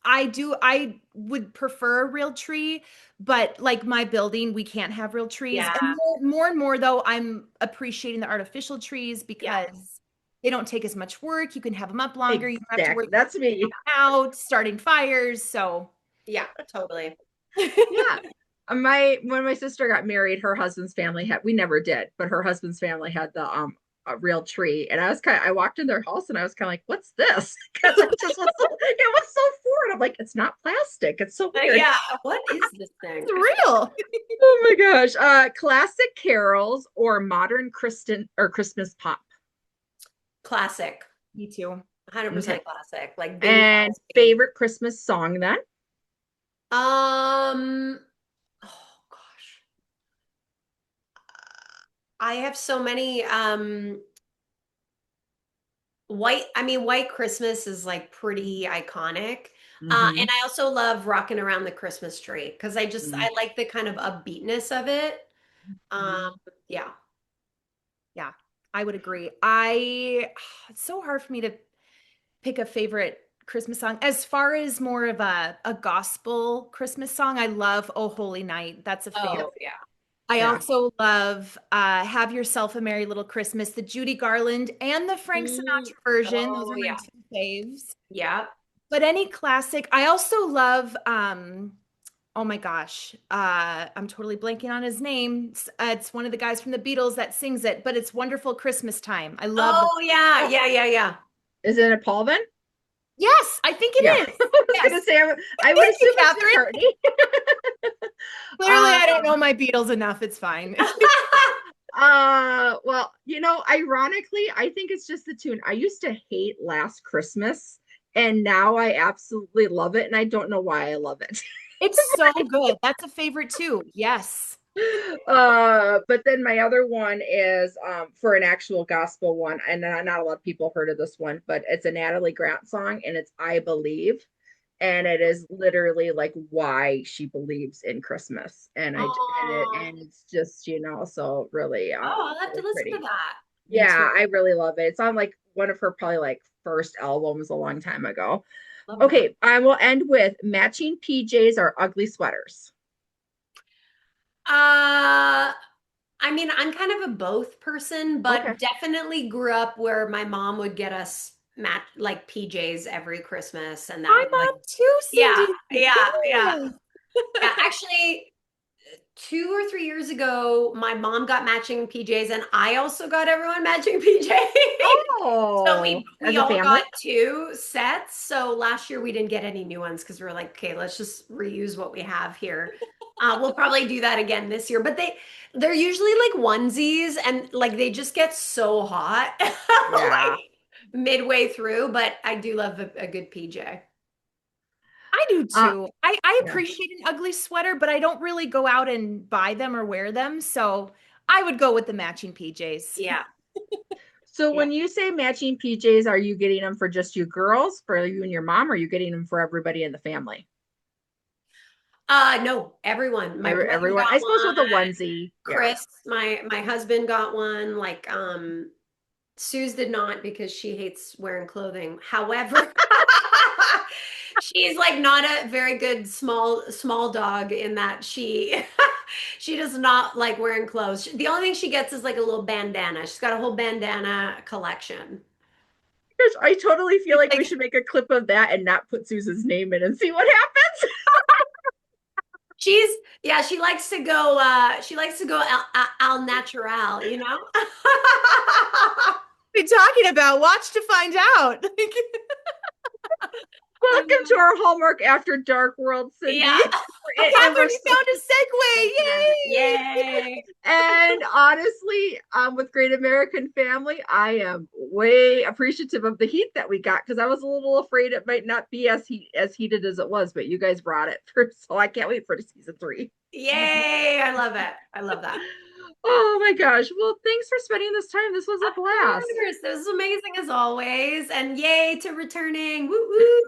Speaker 3: I would prefer a real tree, but like my building, we can't have real trees.
Speaker 2: Yeah,
Speaker 3: And more and more though, I'm appreciating the artificial trees
Speaker 2: yeah,
Speaker 3: because they don't take as much work. You can have them up longer. You don't have to worry
Speaker 1: Exactly. That's me.
Speaker 3: out starting fires. So
Speaker 2: yeah, totally.
Speaker 1: Yeah. My when my sister got married, her husband's family had we never did, but her husband's family had the a real tree. And I walked in their house and I was kind of like, what's this? Because it was so foreign. I'm like, it's not plastic. It's so weird.
Speaker 2: Yeah, what is this thing?
Speaker 3: it's real.
Speaker 1: Oh my gosh. Classic carols or modern Christmas pop.
Speaker 2: Classic.
Speaker 3: Me too.
Speaker 1: Okay.
Speaker 2: 100% classic. Like Bing
Speaker 1: And
Speaker 2: Crosby.
Speaker 1: favorite Christmas song then?
Speaker 2: Oh gosh. I have so many White Christmas is like pretty iconic. And
Speaker 1: Mm-hmm.
Speaker 2: I also love rocking around the Christmas tree because I like the kind of upbeatness of it. Um,
Speaker 1: Mm-hmm.
Speaker 2: yeah.
Speaker 3: Yeah, I would agree. I it's so hard for me to pick a favorite Christmas song. As far as more of a gospel Christmas song, I love Oh Holy Night. That's a favorite.
Speaker 2: Oh yeah.
Speaker 3: I
Speaker 1: Yeah.
Speaker 3: also love Have Yourself a Merry Little Christmas, the Judy Garland and the Frank
Speaker 2: Mm,
Speaker 3: Sinatra version. Those
Speaker 2: oh
Speaker 3: are my
Speaker 2: yeah.
Speaker 3: two faves.
Speaker 2: Yeah.
Speaker 3: But any classic, I also love oh my gosh, I'm totally blanking on his name. It's one of the guys from the Beatles that sings it, but it's Wonderful Christmas Time. I love the
Speaker 2: Oh yeah. Yeah. Yeah. Yeah.
Speaker 1: Is it a Paul then?
Speaker 3: Yes, I think
Speaker 1: Yeah.
Speaker 3: it is.
Speaker 1: I was
Speaker 3: Yes.
Speaker 1: gonna say I would
Speaker 3: Thank you,
Speaker 1: assume it's
Speaker 3: Catherine.
Speaker 1: McCartney.
Speaker 3: Clearly, I don't know
Speaker 1: Um,
Speaker 3: my Beatles enough. It's fine.
Speaker 1: well, ironically, I think it's just the tune. I used to hate Last Christmas, and now I absolutely love it, and I don't know why I love it.
Speaker 3: It's so good. That's a favorite too. Yes.
Speaker 1: But then my other one is for an actual gospel one, and not a lot of people heard of this one, but it's a Natalie Grant song, and it's I Believe. And it is literally like why she believes in Christmas.
Speaker 2: Oh,
Speaker 1: And it's just, so really
Speaker 2: I'll have to
Speaker 1: really
Speaker 2: listen to
Speaker 1: pretty.
Speaker 2: that.
Speaker 3: Me too.
Speaker 1: Yeah, I really love it. It's on like one of her probably like first albums a long time ago.
Speaker 2: Love that.
Speaker 1: Okay, I will end with matching PJs or ugly sweaters.
Speaker 2: Uh, I mean, I'm kind of a both person,
Speaker 1: Okay.
Speaker 2: but definitely grew up where my mom would get us like PJs every Christmas, and that
Speaker 3: My
Speaker 2: was like,
Speaker 3: mom too,
Speaker 2: yeah,
Speaker 3: Cindy.
Speaker 2: yeah, yeah,
Speaker 3: Yes.
Speaker 2: yeah. Actually, 2 or 3 years ago, my mom got matching PJs, and I also got everyone matching PJs. So
Speaker 1: Oh,
Speaker 2: we
Speaker 1: as a
Speaker 2: all
Speaker 1: family?
Speaker 2: got two sets. So last year we didn't get any new ones because we were like, okay, let's just reuse what we have here. We'll probably do that again this year. But they're usually like onesies and like they just get so hot
Speaker 1: Yeah.
Speaker 2: like midway through. But I do love a good PJ.
Speaker 3: I do
Speaker 1: Uh,
Speaker 3: too. I
Speaker 1: yeah.
Speaker 3: appreciate an ugly sweater, but I don't really go out and buy them or wear them. So I would go with the matching PJs.
Speaker 2: Yeah.
Speaker 1: So
Speaker 2: Yeah.
Speaker 1: when you say matching PJs, are you getting them for just you girls, for you and your mom, or are you getting them for everybody in the family?
Speaker 2: No, everyone. My brother
Speaker 1: Everyone,
Speaker 2: got
Speaker 1: I suppose with a
Speaker 2: one.
Speaker 1: onesie. Yeah.
Speaker 2: Chris, my husband got one. Like, Suze did not because she hates wearing clothing. However, she's like not a very good small dog in that she she does not like wearing clothes. The only thing she gets is like a little bandana. She's got a whole bandana collection.
Speaker 1: Gosh, I totally feel
Speaker 2: It's
Speaker 1: like we
Speaker 2: like
Speaker 1: should make a clip of that and not put Susan's name in and see what happens.
Speaker 2: she's yeah, she likes to go al natural, you know?
Speaker 3: What are you talking about? Watch to find out.
Speaker 1: Welcome to our Hallmark After Dark world,
Speaker 2: Yeah.
Speaker 1: Cindy. And we're
Speaker 3: Catherine, you found a segue. Yay!
Speaker 2: Yay.
Speaker 1: and honestly, with Great American Family, I am way appreciative of the heat that we got because I was a little afraid it might not be as heated as it was, but you guys brought it for, so I can't wait for season 3.
Speaker 2: Yay. I love it. I love that.
Speaker 1: Oh my gosh. Well, thanks for spending this time. This was a
Speaker 2: Of
Speaker 1: blast.
Speaker 2: course. This is amazing as always. And yay to returning. Woo woo.